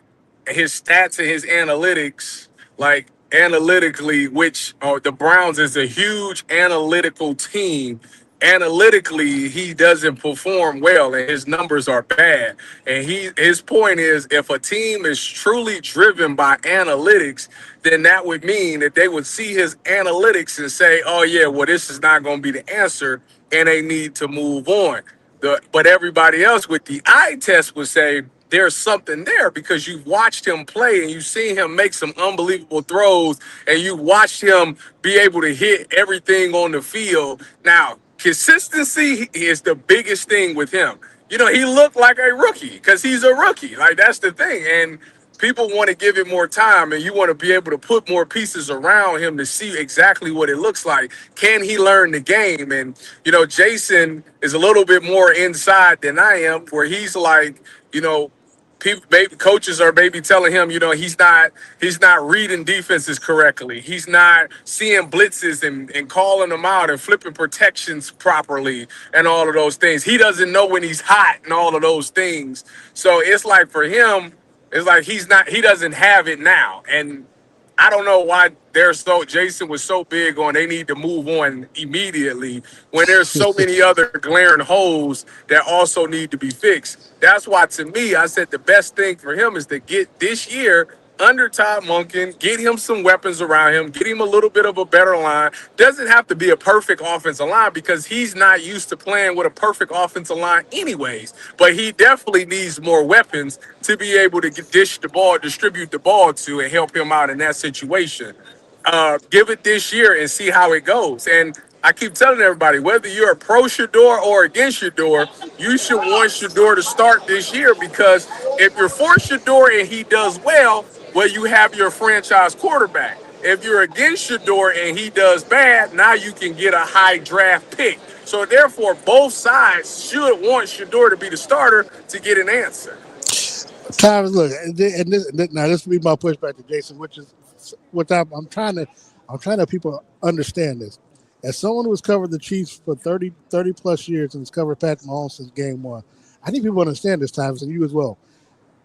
his stats and his analytics, like analytically, which the Browns is a huge analytical team. Analytically, he doesn't perform well and his numbers are bad. And his point is if a team is truly driven by analytics, then that would mean that they would see his analytics and say, oh yeah, well, this is not going to be the answer and they need to move on. But everybody else with the eye test would say there's something there because you've watched him play and you've seen him make some unbelievable throws and you watched him be able to hit everything on the field. Now, consistency is the biggest thing with him. he looked like a rookie because he's a rookie. Like, that's the thing. And people want to give it more time, and you want to be able to put more pieces around him to see exactly what it looks like. Can he learn the game? And, Jason is a little bit more inside than I am, where he's like, people, maybe coaches are maybe telling him, he's not reading defenses correctly. He's not seeing blitzes and calling them out and flipping protections properly and all of those things. He doesn't know when he's hot and all of those things. So it's like for him, it's like he doesn't have it now. And I don't know why Jason was so big on they need to move on immediately when there's so many other glaring holes that also need to be fixed. That's why, to me, I said the best thing for him is to get this year under Todd Monken, get him some weapons around him, get him a little bit of a better line. Doesn't have to be a perfect offensive line because he's not used to playing with a perfect offensive line anyways. But he definitely needs more weapons to be able to distribute the ball to and help him out in that situation. Give it this year and see how it goes. And I keep telling everybody, whether you're a pro Shador or against Shador, you should want Shador to start this year because if you're for Shador and he does well, you have your franchise quarterback. If you're against Shador and he does bad, now you can get a high draft pick. So therefore, both sides should want Shador to be the starter to get an answer. Tyvis, look, now this will be my pushback to Jason, which I'm trying to people understand this. As someone who has covered the Chiefs for 30 plus years and has covered Patrick Mahomes since game one, I think people understand this, Tyvis, and you as well.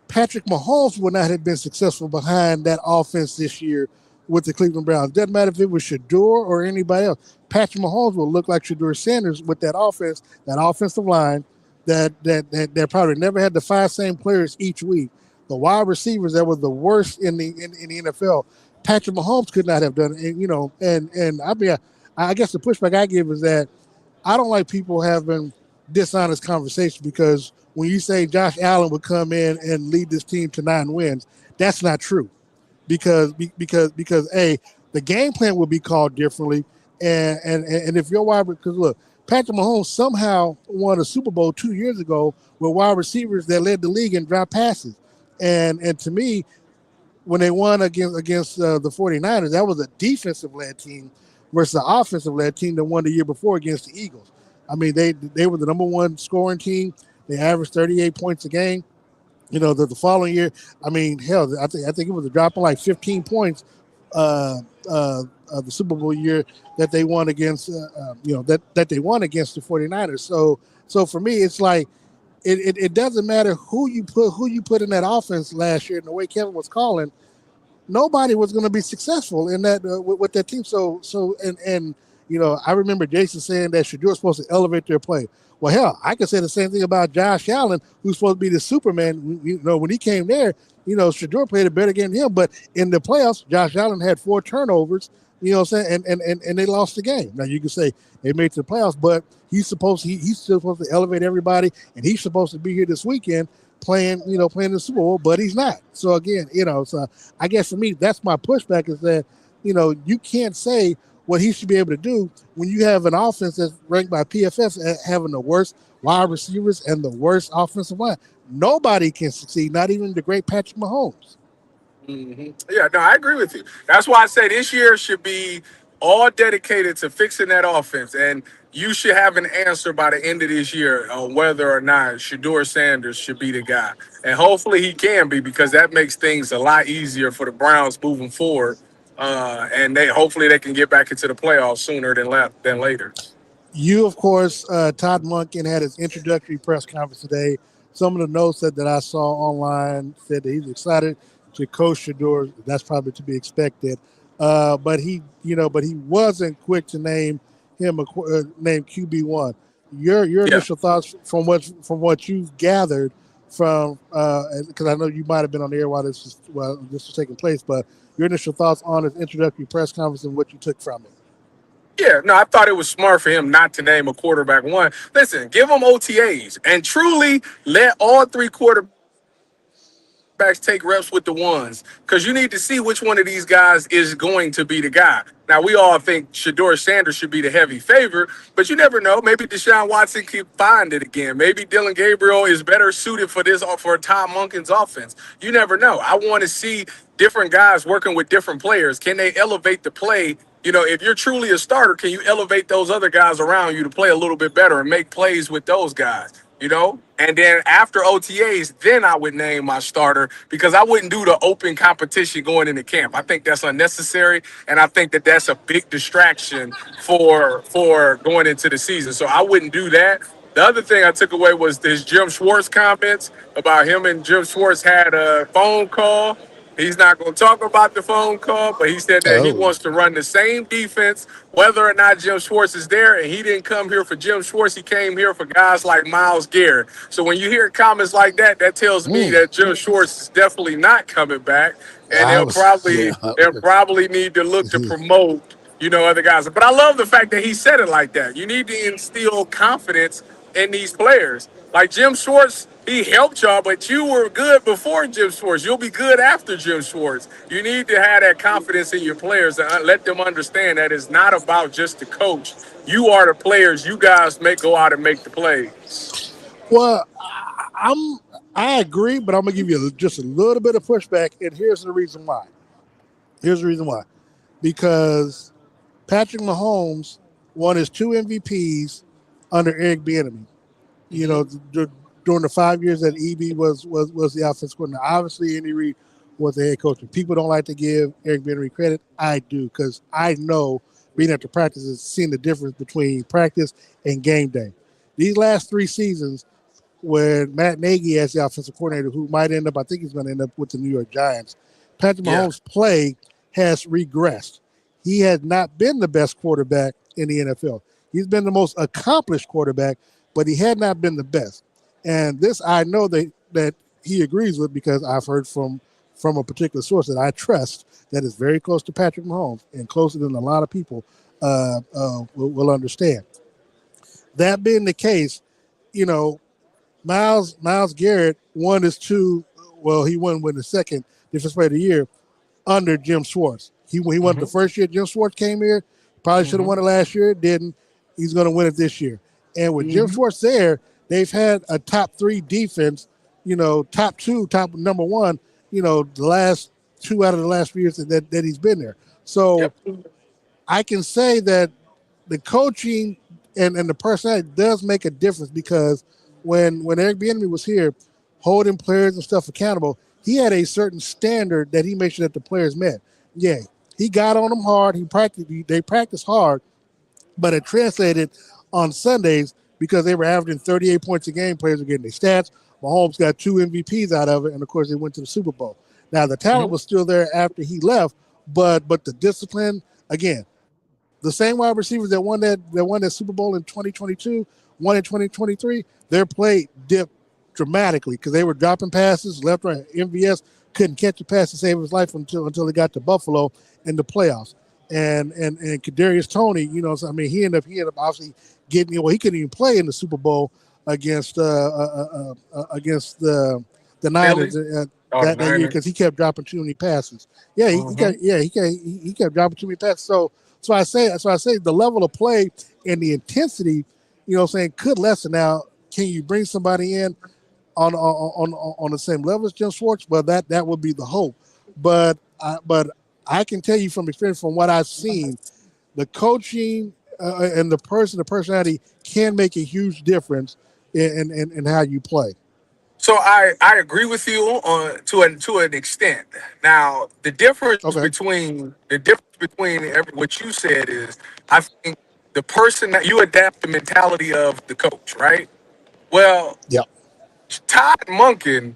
Patrick Mahomes would not have been successful behind that offense this year with the Cleveland Browns. Doesn't matter if it was Shador or anybody else. Patrick Mahomes will look like Shador Sanders with that offense, that offensive line that probably never had the 5 same players each week. The wide receivers that were the worst in the NFL. Patrick Mahomes could not have done it. And I guess the pushback I give is that I don't like people having dishonest conversation because when you say Josh Allen would come in and lead this team to 9 wins, that's not true. Because the game plan will be called differently, and if your because look, Patrick Mahomes somehow won a Super Bowl 2 years ago with wide receivers that led the league in drop passes, and to me, when they won against the 49ers, that was a defensive-led team versus an offensive-led team that won the year before against the Eagles. I mean, they were the number 1 scoring team. They averaged 38 points a game. The following year, I mean, hell, I think it was a drop of like 15 points the Super Bowl year that they won against, that they won against the 49ers. So for me, it's like it doesn't matter who you put in that offense last year and the way Kevin was calling. Nobody was going to be successful in that with that team. So I remember Jason saying that Shador was supposed to elevate their play. Well, hell, I could say the same thing about Josh Allen, who's supposed to be the Superman. When he came there, Shador played a better game than him. But in the playoffs, Josh Allen had 4 turnovers. You know what I'm saying? And they lost the game. Now you can say they made it to the playoffs, but he's still supposed to elevate everybody, and he's supposed to be here this weekend playing the Super Bowl, but he's not. So again, so I guess for me, that's my pushback is that, you can't say what he should be able to do when you have an offense that's ranked by PFF as having the worst wide receivers and the worst offensive line. Nobody can succeed, not even the great Patrick Mahomes. Mm-hmm. Yeah, no, I agree with you. That's why I say this year should be all dedicated to fixing that offense. And you should have an answer by the end of this year on whether or not Shador Sanders should be the guy. And hopefully he can be, because that makes things a lot easier for the Browns moving forward. And hopefully they can get back into the playoffs sooner than later. You, of course, Todd Monken had his introductory press conference today. Some of the notes that I saw online said that he's excited to coach Shador. That's probably to be expected. But he wasn't quick to name him name QB1. Your initial thoughts from what you've gathered from because I know you might have been on the air while this was taking place, but your initial thoughts on his introductory press conference and what you took from it. Yeah, no, I thought it was smart for him not to name a quarterback 1. Listen, give him OTAs and truly let all 3 quarterbacks quarterbacks take reps with the ones because you need to see which one of these guys is going to be the guy. Now, we all think Shador Sanders should be the heavy favorite, but you never know. Maybe Deshaun Watson can find it again. Maybe Dylan Gabriel is better suited for Todd Monken's offense. You never know. I want to see different guys working with different players. Can they elevate the play? You know, if you're truly a starter, can you elevate those other guys around you to play a little bit better and make plays with those guys? You know, and then after OTAs, then I would name my starter because I wouldn't do the open competition going into camp. I think that's unnecessary, and I think that that's a big distraction for going into the season. So I wouldn't do that. The other thing I took away was this Jim Schwartz comments about him and Jim Schwartz had a phone call. He's not going to talk about the phone call, but he said that he wants to run the same defense, whether or not Jim Schwartz is there. And he didn't come here for Jim Schwartz. He came here for guys like Myles Garrett. So when you hear comments like that, that tells me that Jim Schwartz is definitely not coming back. And they'll probably need to look to promote, you know, other guys. But I love the fact that he said it like that. You need to instill confidence in these players. Like Jim Schwartz, he helped y'all, but you were good before Jim Schwartz. You'll be good after Jim Schwartz. You need to have that confidence in your players and let them understand that it's not about just the coach. You are the players. You guys go out and make the plays. Well, I agree, but I'm gonna give you just a little bit of pushback, and here's the reason why. Because Patrick Mahomes won his 2 MVPs under Eric Bieniemy. You know, during the 5 years that EB was the offensive coordinator. Obviously, Andy Reid was the head coach. And people don't like to give Eric Bieniemy credit. I do, because I know, being at the practices, seeing the difference between practice and game day. These last 3 seasons, when Matt Nagy as the offensive coordinator, who might end up, I think he's going to end up with the New York Giants, Patrick Mahomes' play has regressed. He has not been the best quarterback in the NFL. He's been the most accomplished quarterback, but he had not been the best. And this I know that he agrees with, because I've heard from a particular source that I trust that is very close to Patrick Mahomes and closer than a lot of people will understand. That being the case, you know, Myles Garrett won his 2. Well, he won the second Defensive Player of the Year under Jim Schwartz. He won the first year Jim Schwartz came here. Probably should have won it last year. Didn't. He's going to win it this year. And with Jim Schwartz there, they've had a top 3 defense, you know, top 2, top number 1, you know, the last 2 out of the last few years that he's been there. So I can say that the coaching and the personality does make a difference, because when Eric Bieniemy was here, holding players and stuff accountable, he had a certain standard that he made sure that the players met. Yeah, he got on them hard. They practiced hard, but it translated on Sundays because they were averaging 38 points a game. Players were getting their stats. Mahomes got 2 MVPs out of it, and of course they went to the Super Bowl. Now the talent was still there after he left, but the discipline, again, the same wide receivers that won that Super Bowl in 2022, won in 2023, their play dipped dramatically because they were dropping passes left, right. MVS couldn't catch a pass to save his life until he got to Buffalo in the playoffs. And Kadarius Toney, you know, so, I mean, he ended up obviously getting, well, he couldn't even play in the Super Bowl against the Niners that year because he kept dropping too many passes. Yeah, he kept dropping too many passes. So I say the level of play and the intensity, you know, what I'm saying, could lessen. Now, can you bring somebody in on the same level as Jim Schwartz? Well, that would be the hope. But I can tell you from experience, from what I've seen, the coaching and the personality can make a huge difference in how you play. So I agree with you to an extent. Now the difference between what you said is, I think the person that you adapt the mentality of the coach, right? Well, Todd Monken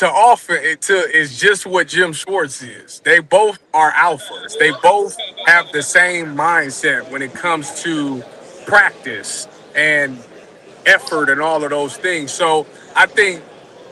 is just what Jim Schwartz is. They both are alphas. They both have the same mindset when it comes to practice and effort and all of those things. So I think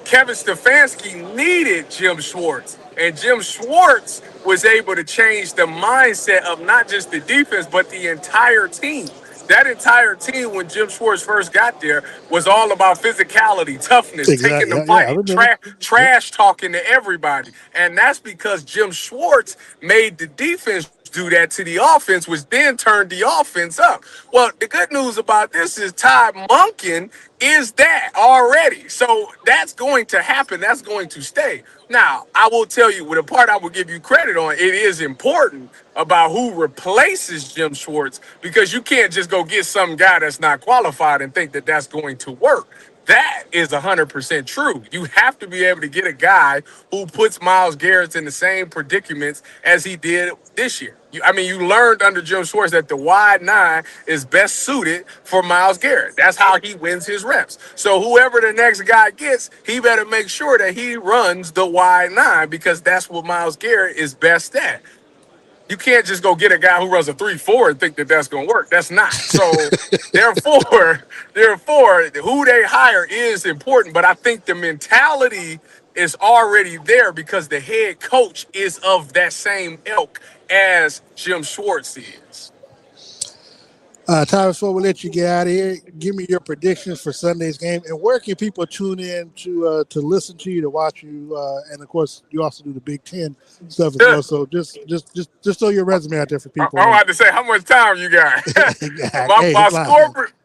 Kevin Stefanski needed Jim Schwartz, and Jim Schwartz was able to change the mindset of not just the defense, but the entire team. that entire team when Jim Schwartz first got there was all about physicality, toughness, taking Exactly. the Yeah, I fight, remember. trash talking to everybody. And that's because Jim Schwartz made the defense do that to the offense, which then turned the offense up. Well, the good news about this is Todd Monken is that already. So that's going to happen. That's going to stay. Now, I will tell you, with the part I will give you credit on, it is important about who replaces Jim Schwartz, because you can't just go get some guy that's not qualified and think that that's going to work. That is 100% true. You have to be able to get a guy who puts Myles Garrett in the same predicaments as he did this year. You learned under Jim Schwartz that the wide nine is best suited for Myles Garrett. That's how he wins his reps. So whoever the next guy gets, he better make sure that he runs the wide nine, because that's what Myles Garrett is best at. You can't just go get a guy who runs a 3-4 and think that that's going to work. That's not. So therefore, who they hire is important. But I think the mentality is already there because the head coach is of that same ilk as Jim Schwartz is. Tyvis, before we let you get out of here, give me your predictions for Sunday's game, and where can people tune in to listen to you, to watch you, and of course you also do the Big Ten stuff as well. So just throw your resume out there for people. I had to say, how much time you got?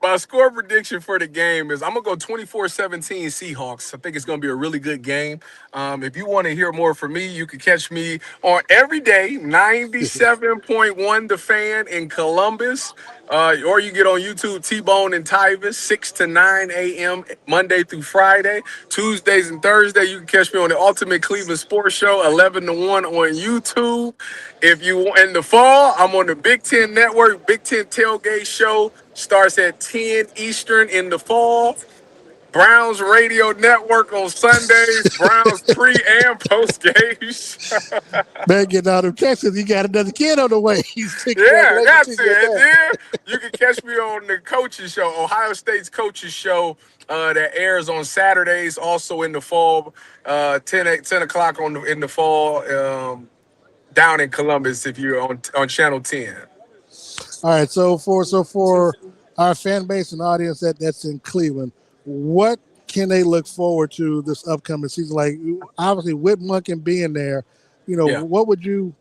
my score prediction for the game is I'm gonna go 24-17 Seahawks. I think it's gonna be a really good game. If you want to hear more from me, you can catch me on every day 97.1 The Fan in Columbus. Or you get on YouTube, T-Bone and Tyvis, 6 to 9 a.m. Monday through Friday. Tuesdays and Thursdays, you can catch me on the Ultimate Cleveland Sports Show, 11 to 1 on YouTube. If you in the fall, I'm on the Big Ten Network. Big Ten Tailgate Show starts at 10 Eastern in the fall. Browns Radio Network on Sundays, Browns pre and post games. Man, getting out of Texas, you got another kid on the way. Yeah, that's it. And then you can catch me on the coaches show, Ohio State's coaches show, that airs on Saturdays, also in the fall, 10 o'clock in the fall, down in Columbus if you're on Channel 10. All right, so for our fan base and audience that's in Cleveland, what can they look forward to this upcoming season? Like, obviously, with Monken being there, what would you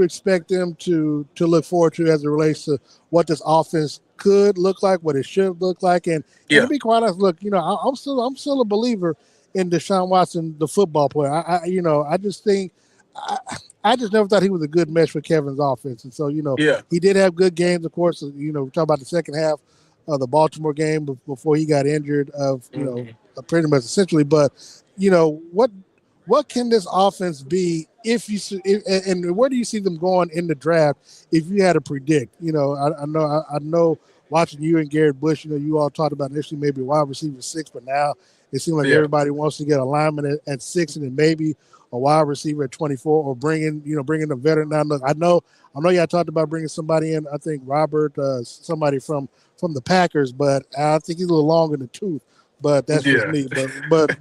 expect them to look forward to as it relates to what this offense could look like, what it should look like, and to be quite honest, look, I'm still a believer in Deshaun Watson, the football player. I just think. I just never thought he was a good mesh for Kevin's offense, and so he did have good games. Of course, we talk about the second half of the Baltimore game before he got injured pretty much essentially. But what can this offense be and where do you see them going in the draft if you had to predict? I know watching you and Garrett Bush, you all talked about initially maybe wide receiver 6, but now it seems like everybody wants to get a lineman at 6 and then maybe a wide receiver at 24, or bringing a veteran. Now, look, I know y'all talked about bringing somebody in. I think Robert, somebody from the Packers, but I think he's a little long in the tooth. But that's just me. But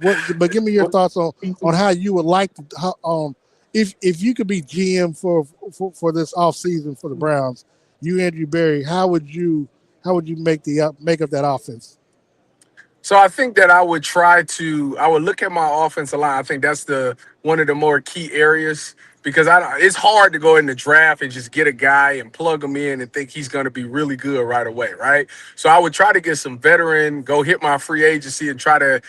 give me your thoughts on how you would like to if you could be GM for this offseason for the Browns, you Andrew Berry, how would you make up that offense? So I think that I would look at my offensive line. I think that's one of the more key areas, because it's hard to go in the draft and just get a guy and plug him in and think he's going to be really good right away, right? So I would try to get some veteran, go hit my free agency and try to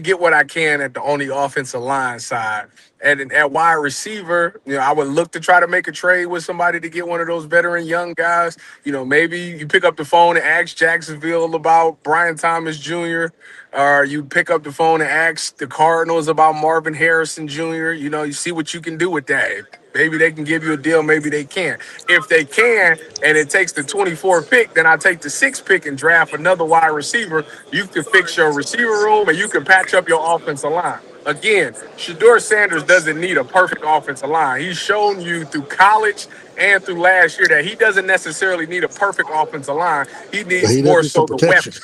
get what I can on the offensive line side. And at wide receiver, I would look to try to make a trade with somebody to get one of those veteran young guys. Maybe you pick up the phone and ask Jacksonville about Brian Thomas Jr., or you pick up the phone and ask the Cardinals about Marvin Harrison Jr. You see what you can do with that. Maybe they can give you a deal, maybe they can't. If they can, and it takes the 24 pick, then I take the 6 pick and draft another wide receiver. You can fix your receiver room and you can patch up your offensive line. Again, Shedeur Sanders doesn't need a perfect offensive line. He's shown you through college and through last year that he doesn't necessarily need a perfect offensive line. He needs more so the weapons.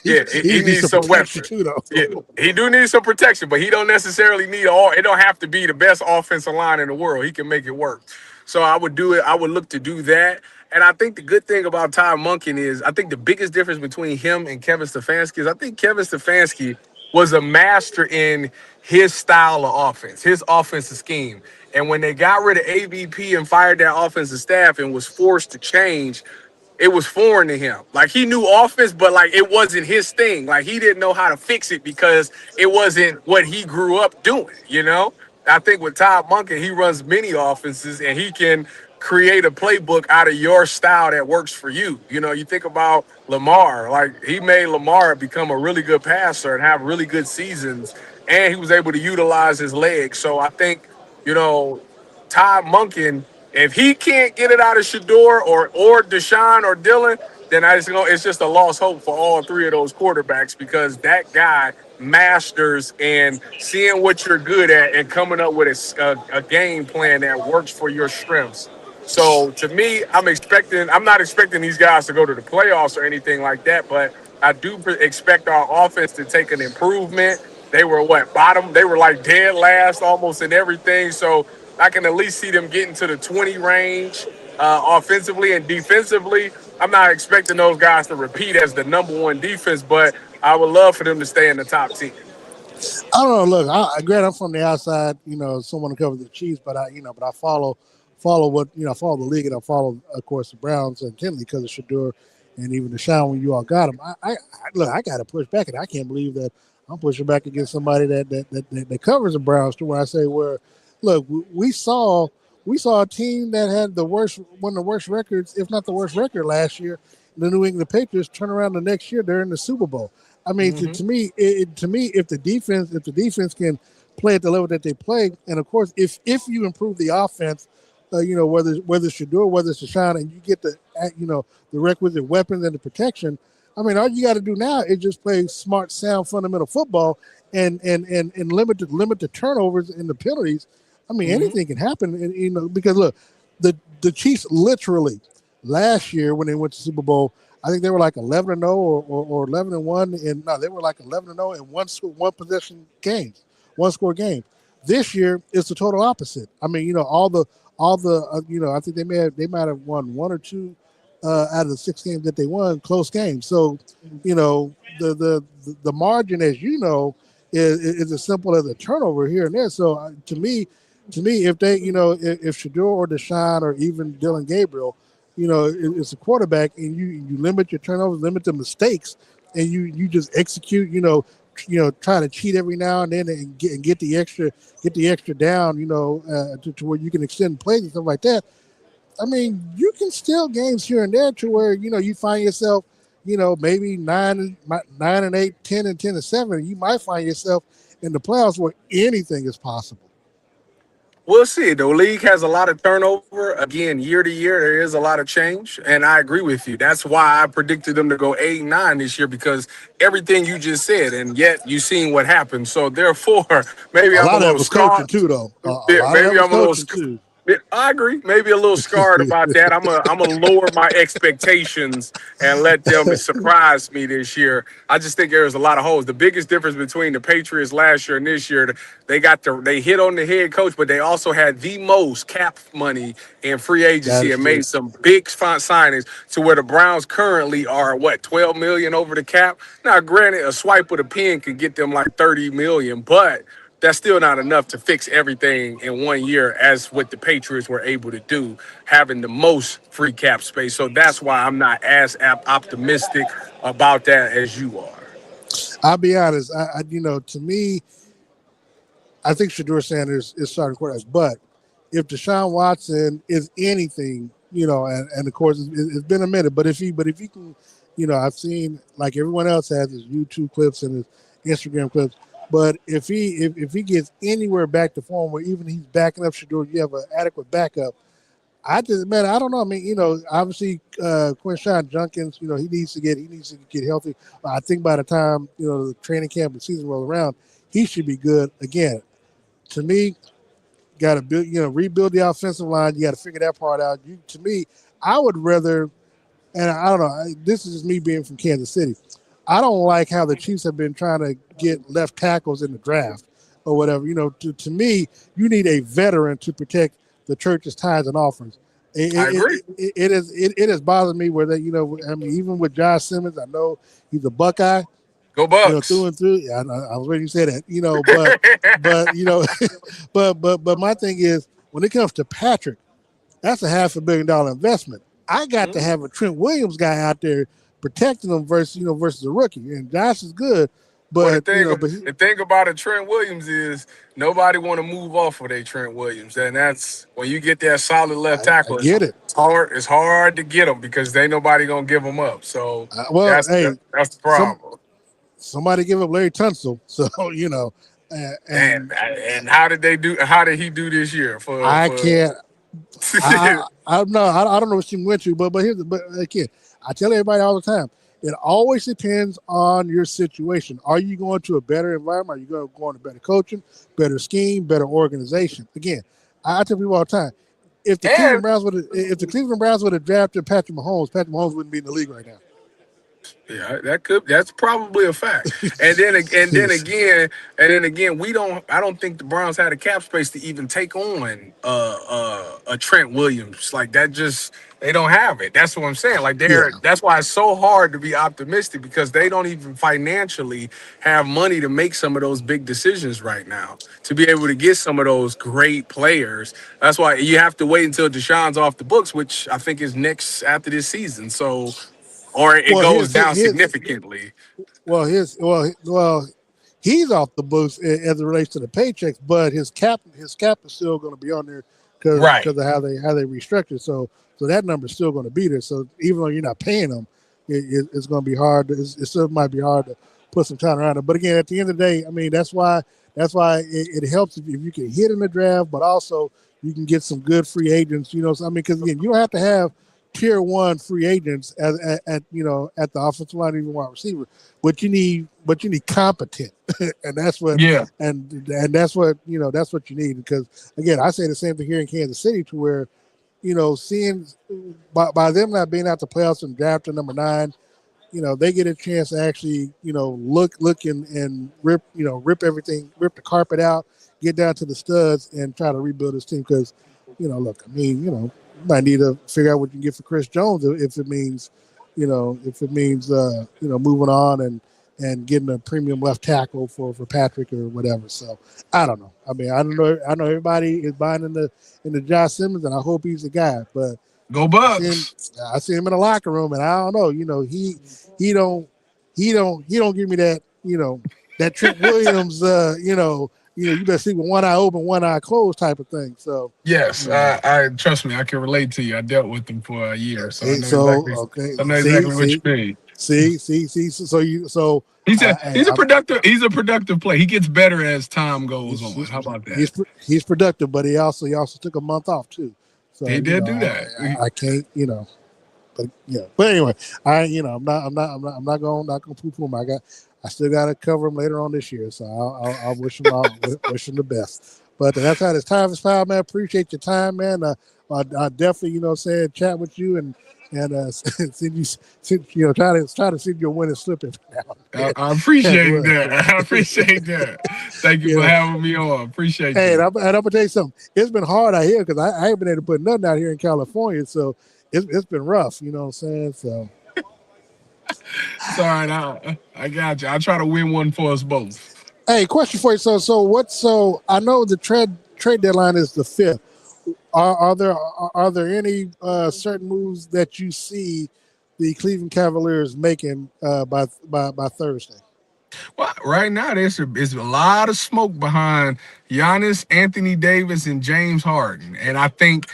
he needs some weapons too, though. Yeah, he do need some protection, but he don't necessarily need it don't have to be the best offensive line in the world. He can make it work. So I would do it. I would look to do that. And I think the good thing about Ty Monken is I think the biggest difference between him and Kevin Stefanski is I think Kevin Stefanski was a master in his style of offense, his offensive scheme. And when they got rid of AVP and fired their offensive staff and was forced to change, it was foreign to him. Like he knew offense, but like it wasn't his thing. Like he didn't know how to fix it because it wasn't what he grew up doing, you know? I think with Todd Monken, he runs many offenses and he can create a playbook out of your style that works for you. You know, you think about Lamar, like he made Lamar become a really good passer and have really good seasons, and he was able to utilize his legs. So I think, you know, Todd Monken, if he can't get it out of Shador or Deshaun or Dylan, then it's just a lost hope for all three of those quarterbacks because that guy masters and seeing what you're good at and coming up with a game plan that works for your strengths. So to me, I'm not expecting these guys to go to the playoffs or anything like that, but I do expect our offense to take an improvement. They were bottom? They were like dead last almost in everything. So I can at least see them getting to the 20 range offensively and defensively. I'm not expecting those guys to repeat as the number one defense, but I would love for them to stay in the top 10. I don't know. Look, granted, I'm from the outside. Someone who covers the Chiefs, but I follow what I follow the league, and I follow, of course, the Browns intently because of Shador and even Deshaun when you all got him. I got to push back, and I can't believe that I'm pushing back against somebody that covers the Browns to where I say, look, we saw a team that had one of the worst records, if not the worst record last year. The New England Patriots turn around the next year, they're in the Super Bowl. I mean, to me, if the defense can play at the level that they play, and of course, if you improve the offense, whether it's Shador, whether it's Deshaun, and you get the requisite weapons and the protection. I mean, all you got to do now is just play smart, sound, fundamental football, and limit the turnovers and the penalties. I mean, anything can happen, and, because look, the Chiefs literally last year when they went to Super Bowl, I think they were like 11-0 or 11-1, and no, they were like 11-0 in one possession games, one score game. This year it's the total opposite. I mean, all the I think they might have won one or two out of the 6 games that they won, close games. So, the margin, as is as simple as a turnover here and there. So to me, if they, if Shador or Deshaun or even Dylan Gabriel, it's a quarterback, and you limit your turnovers, limit the mistakes, and you just execute, try to cheat every now and then and get the extra down, to where you can extend plays and stuff like that. I mean, you can steal games here and there to where, you find yourself, maybe 9-8, 10-7. You might find yourself in the playoffs where anything is possible. We'll see. The league has a lot of turnover. Again, year to year, there is a lot of change. And I agree with you. That's why I predicted them to go 8-9 this year, because everything you just said, and yet you've seen what happened. So therefore, maybe I'm a little scarred. Coaching too, though. Maybe I'm a little scarred. I agree. Maybe a little scarred about that. I'm gonna lower my expectations and let them surprise me this year. I just think there's a lot of holes. The biggest difference between the Patriots last year and this year, they hit on the head coach, but they also had the most cap money in free agency and made some big signings to where the Browns currently are $12 million over the cap. Now, granted, a swipe with a pen could get them like $30 million, but that's still not enough to fix everything in 1 year, as what the Patriots were able to do, having the most free cap space. So that's why I'm not as optimistic about that as you are. I'll be honest. To me, I think Shador Sanders is starting quarterback. But if Deshaun Watson is anything, and of course it's been a minute, but if he can, I've seen, like everyone else has, his YouTube clips and his Instagram clips. But if he gets anywhere back to form where even he's backing up Shador, you have an adequate backup. I don't know. I mean, obviously Quinshon Judkins, he needs to get healthy. I think by the time, the training camp and season roll around, he should be good again. To me, got to build, rebuild the offensive line. You got to figure that part out. To me, I would rather, and I don't know, this is just me being from Kansas City. I don't like how the Chiefs have been trying to get left tackles in the draft or whatever. To me, you need a veteran to protect the church's tithes and offerings. I agree. It has bothered me where even with Josh Simmons, I know he's a Buckeye. Go Bucks. Through and through. Yeah, I was ready to say that. But my thing is when it comes to Patrick, that's a $500 million investment. I got to have a Trent Williams guy out there protecting him versus a rookie. And Josh is good, but the thing about a Trent Williams is nobody want to move off of a Trent Williams, and that's when you get that solid left tackle. I get it. It's hard to get them because ain't nobody gonna give them up. So that's the problem. Somebody give up Larry Tunsil, so And how did he do this year? Can't. I don't know what she went to, but again, I tell everybody all the time, it always depends on your situation. Are you going to a better environment? Are you going to go into better coaching, better scheme, better organization? Again, I tell people all the time, if the Cleveland Browns would have drafted Patrick Mahomes wouldn't be in the league right now. Yeah, that's probably a fact. And then again, I don't think the Browns had a cap space to even take on a Trent Williams. Like that they don't have it. That's what I'm saying. Like that's why it's so hard to be optimistic because they don't even financially have money to make some of those big decisions right now to be able to get some of those great players. That's why you have to wait until Deshaun's off the books, which I think is next after this season. So or it goes down significantly. He's off the books as it relates to the paychecks, but his cap is still going to be on there because of how they restructured. So that number is still going to be there. So even though you're not paying them, it's going to be hard. It still might be hard to put some time around it. But again, at the end of the day, I mean that's why it helps if you can hit in the draft, but also you can get some good free agents. Because again, you don't have to have tier 1 free agents at the offensive line, even wide receiver, but you need competent, and that's what and that's what you need. Because again, I say the same thing here in Kansas City, to where seeing by them not being out the playoffs and drafting number 9, they get a chance to actually look and rip the carpet out, get down to the studs, and try to rebuild this team. Because you might need to figure out what you can get for Chris Jones if it means moving on and getting a premium left tackle for Patrick or whatever. So I don't know. I mean, I know everybody is buying in the Josh Simmons, and I hope he's the guy. But go Bucks! I see him in the locker room, and I don't know. He don't give me that that Trent Williams you better sleep with one eye open, one eye closed type of thing. So yes, I trust me, I can relate to you. I dealt with him for a year, so I know exactly what you mean. See. So he's a productive player. He gets better as time goes on. How about that? He's productive, but he also took a month off too. So he did do that. I can't, but yeah. But anyway, I'm not gonna poo-poo him. I still got to cover him later on this year, so I'll wish him wish him the best. But that's how it's Tyvis Powell, man. Appreciate your time, man. I definitely, chat with you and send you, try to send you a winning slip every now and then. I appreciate that. I appreciate that. Thank you for having me on. Appreciate it. And I'm gonna tell you something. It's been hard out here because I ain't been able to put nothing out here in California, so it's been rough. You know what I'm saying? So. It's all right. I got you. I'll try to win one for us both. Hey, question for you. So I know the trade deadline is the 5th. Are there any certain moves that you see the Cleveland Cavaliers making by Thursday? Well, right now there's a lot of smoke behind Giannis, Anthony Davis, and James Harden, and I think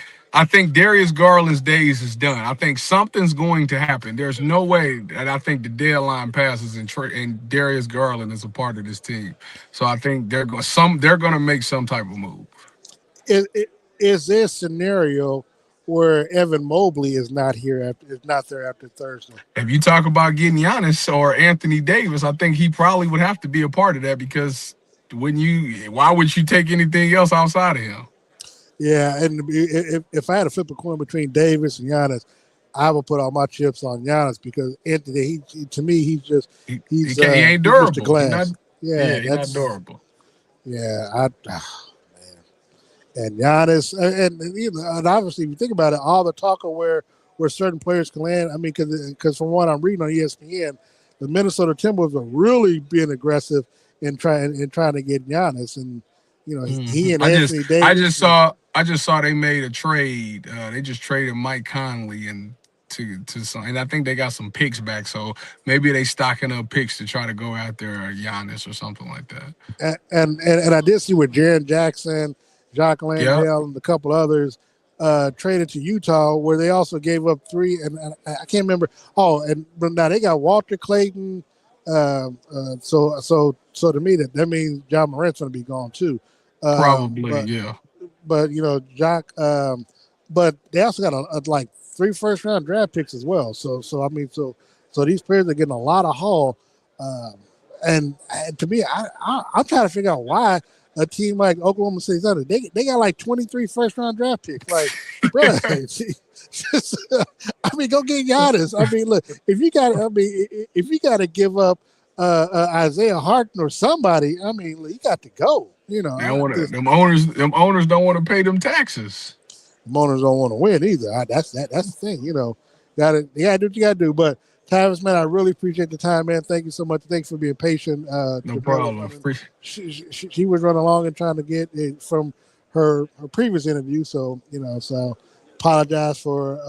Darius Garland's days is done. I think something's going to happen. There's no way that I think the deadline passes and Darius Garland is a part of this team. So I think they're going to make some type of move. Is there a scenario where Evan Mobley is not there after Thursday? If you talk about getting Giannis or Anthony Davis, I think he probably would have to be a part of that because why would you take anything else outside of him? Yeah, and if I had to flip a coin between Davis and Giannis, I would put all my chips on Giannis because Anthony, he ain't durable. He's glass. He's not durable. Yeah, man. And Giannis, and obviously, if you think about it, all the talk of where certain players can land. I mean, because from what I'm reading on ESPN, the Minnesota Timberwolves are really being aggressive in trying to get Giannis, and he and Anthony Davis. I just saw they made a trade. They just traded Mike Conley and to some, and I think they got some picks back. So maybe they stocking up picks to try to go after Giannis or something like that. And I did see where Jaren Jackson, Jacques Landale, Yep. and a couple others traded to Utah, where they also gave up 3. And I can't remember. But now they got Walter Clayton. So to me that means John Morant's going to be gone too. Probably, yeah. But Jock. But they also got like 3 first-round draft picks as well. So I mean, so these players are getting a lot of haul. And to me, I'm trying to figure out why a team like Oklahoma City Thunder, they got like 23 first-round draft picks. Like, bro, I mean, go get Giannis. I mean, look, if you got to give up Isaiah Harden or somebody, I mean, you got to go. Them owners don't want to pay them taxes. Them owners don't want to win either. That's the thing. You gotta do what you gotta do. But Tyvis, man, I really appreciate the time, man. Thank you so much. Thanks for being patient. No problem. She was running along and trying to get it from her previous interview. So apologize for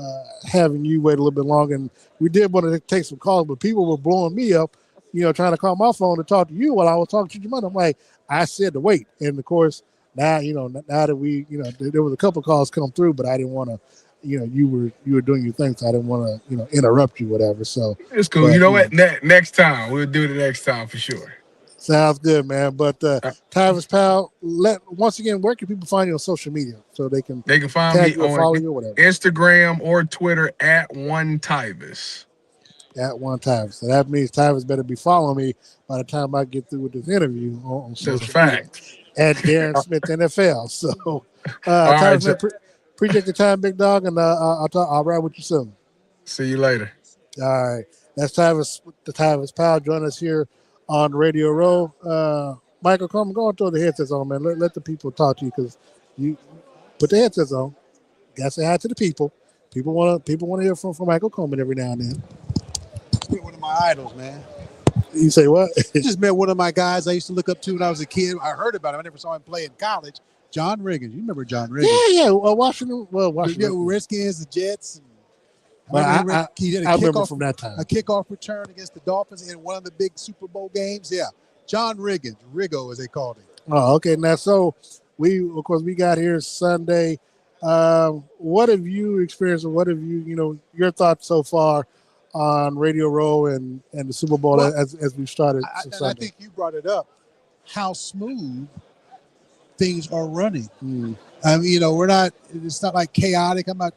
having you wait a little bit longer. And we did want to take some calls, but people were blowing me up, trying to call my phone to talk to you while I was talking to your mother. I'm like, I said to wait. And of course, now that we, there was a couple of calls come through, but I didn't want to. You were doing your thing, so I didn't want to, interrupt you, whatever. So it's cool. But, what? Next time we'll do it next time for sure. Sounds good, man. But Tyvis Powell, once again, where can people find you on social media so they can find me you or follow you or whatever? Instagram or Twitter @1Tyvis. @1Tyvis. So that means Tyvis better be following me by the time I get through with this interview on social media. That's a fact. At Darren Smith NFL. So right, Tyvis, appreciate your time, big dog, and I'll ride with you soon. See you later. All right. That's Tyvis Powell. Join us here on Radio Row. Michael, come go and throw the headsets on, man. Let the people talk to you because you put the headsets on. Gotta say hi to the people. People want to hear from Michael Coleman every now and then. One of my idols, man. You say what? Just met one of my guys I used to look up to when I was a kid. I heard about him. I never saw him play in college. John Riggins. You remember John Riggins? Yeah. Washington. Yeah, Redskins, the Jets. He did I remember from that time. A kickoff return against the Dolphins in one of the big Super Bowl games. Yeah. John Riggins, Riggo as they called him. Oh, okay. Now, so we got here Sunday. What have you experienced, or what have you, your thoughts so far on Radio Row and the Super Bowl as we started? I think you brought it up, how smooth things are running. I mean, it's not like chaotic. I'm not,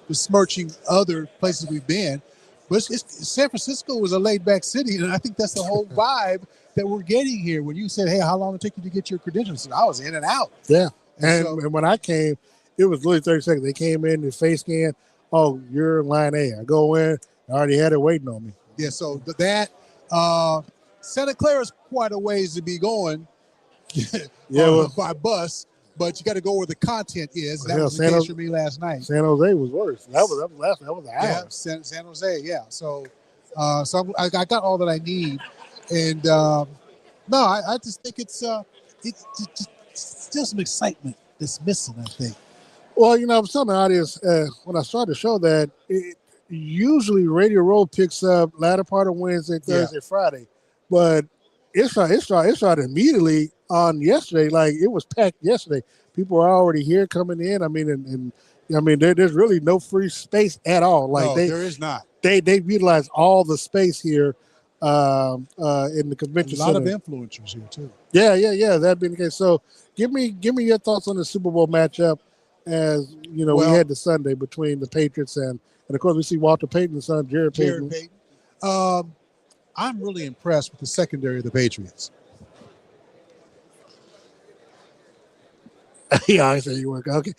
besmirching other places we've been, but San Francisco was a laid back city. And I think that's the whole vibe that we're getting here. When you said, hey, how long did it take you to get your credentials? I was in and out. Yeah. And when I came, it was literally 30 seconds. They came in, the face scan. Oh, you're in line A. I go in. I already had it waiting on me. Yeah. So that Santa Clara's quite a ways to be going. By bus, but you got to go where the content is. That was the case for me last night. San Jose was worse. That was an hour. Yeah, San Jose. Yeah. So I got all that I need, and I just think it's still some excitement that's missing, I think. Well, I was telling the audience when I started the show that usually Radio Row picks up latter part of Wednesday, Thursday, Friday, but it started immediately on yesterday. Like, it was packed yesterday. People are already here coming in. I mean, there's really no free space at all. Like, there is not. They've utilized all the space here in the convention center. A lot of influencers here too. Yeah. That being the case. So give me your thoughts on the Super Bowl matchup. As we had the Sunday between the Patriots and of course we see Walter Payton's son, Jared Payton. I'm really impressed with the secondary of the Patriots. Yeah, I say you work. Okay.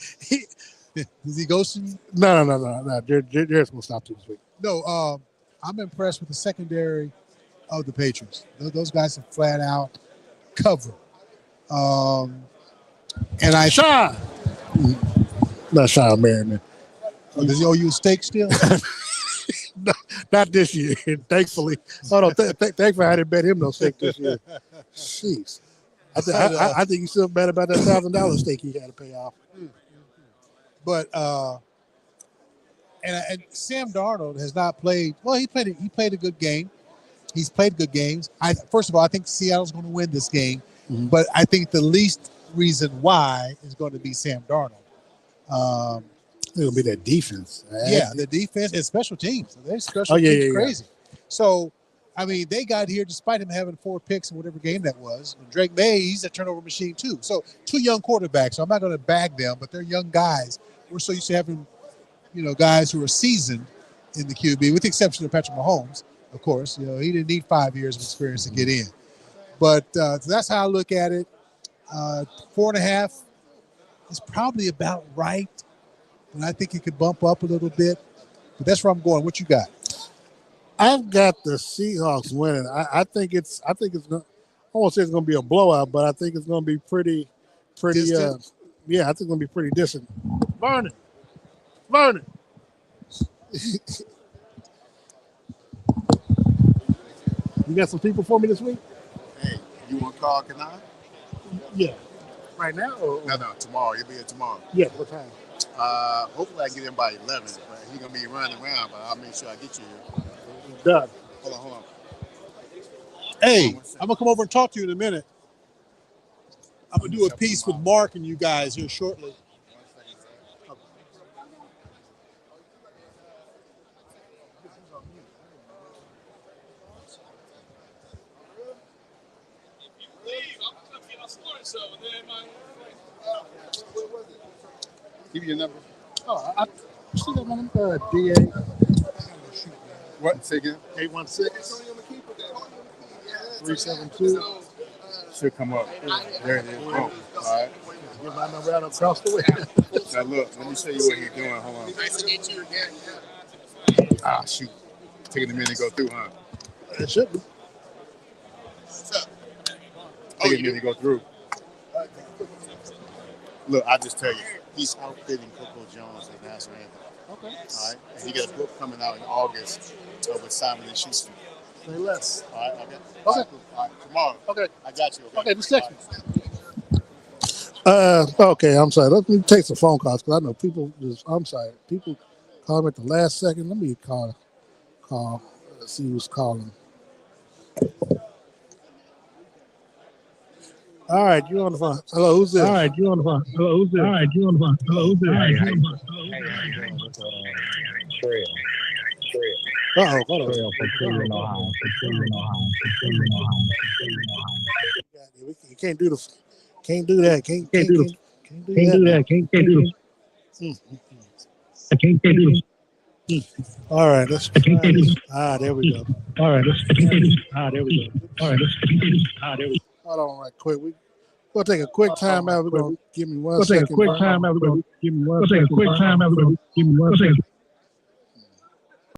Does he ghost you? No. Jared's going to stop this week. No, I'm impressed with the secondary of the Patriots. Those guys are flat out cover. And I Sean. Not Sean Merriman. does he owe you a steak still? No, not this year, thankfully. Oh, no, thankfully I didn't bet him no stake this year. Jeez. I think he's still mad about that $1,000 stake he had to pay off. But and Sam Darnold has not played. Well, he played a good game. He's played good games. First of all, I think Seattle's going to win this game, but I think the least reason why is going to be Sam Darnold. It'll be that defense. Right? Yeah, the defense and special teams. Their special teams crazy. So, I mean, they got here despite him having 4 picks in whatever game that was. And Drake May, he's a turnover machine too. So, 2 young quarterbacks. So I'm not going to bag them, but they're young guys. We're so used to having, guys who are seasoned in the QB, with the exception of Patrick Mahomes, of course. He didn't need 5 years of experience to get in. But so that's how I look at it. 4.5 is probably about right. And I think it could bump up a little bit. But that's where I'm going. What you got? I've got the Seahawks winning. I think it's going. I won't say it's going to be a blowout, but I think it's going to be pretty. Distant? Yeah, I think it's going to be pretty distant. Vernon. You got some people for me this week? Hey, you want to call Kanai? Yeah. Right now? Or? No, tomorrow. He'll be here tomorrow. Yeah, what time? Hopefully I get in by 11, but he's going to be running around, but I'll make sure I get you here. Done. Hold on. Hey, I'm going to come over and talk to you in a minute. I'm going to do a piece with Mark and you guys here shortly. Give me your number. Oh, I see that one. DA. What? Say again? 816-372. Should come up. There it is. Boom. All right. Get my number out across the way. Now look, let me show you what he's doing. Hold on. Nice to meet you again. Ah, shoot. Taking a minute to go through, huh? It should be. What's up? Taking a minute to go through. Look, I'll just tell you, he's outfitting Coco Jones at National Anthem. Okay. All right. And he got a book coming out in August with Simon and Schuster. Say less. All right. Okay. Okay. All right. Tomorrow. Okay. I got you. Okay, just text me. Okay, I'm sorry. Let me take some phone calls because I know people people call me at the last second. Let me call. Let's see who's calling. All right, you on the phone. Hello, who's this? All right, you on the phone. Hello, who's this? All right, you on the phone. Hello, who's this? All right, you on the phone. Uh-oh, hold on. You can't do that. Can't do that. All right, let's try this. There we go. Hold on right quick. We'll take a quick time out. We're going to give me 1 second. We'll take a quick time out. We're going to give me 1 second.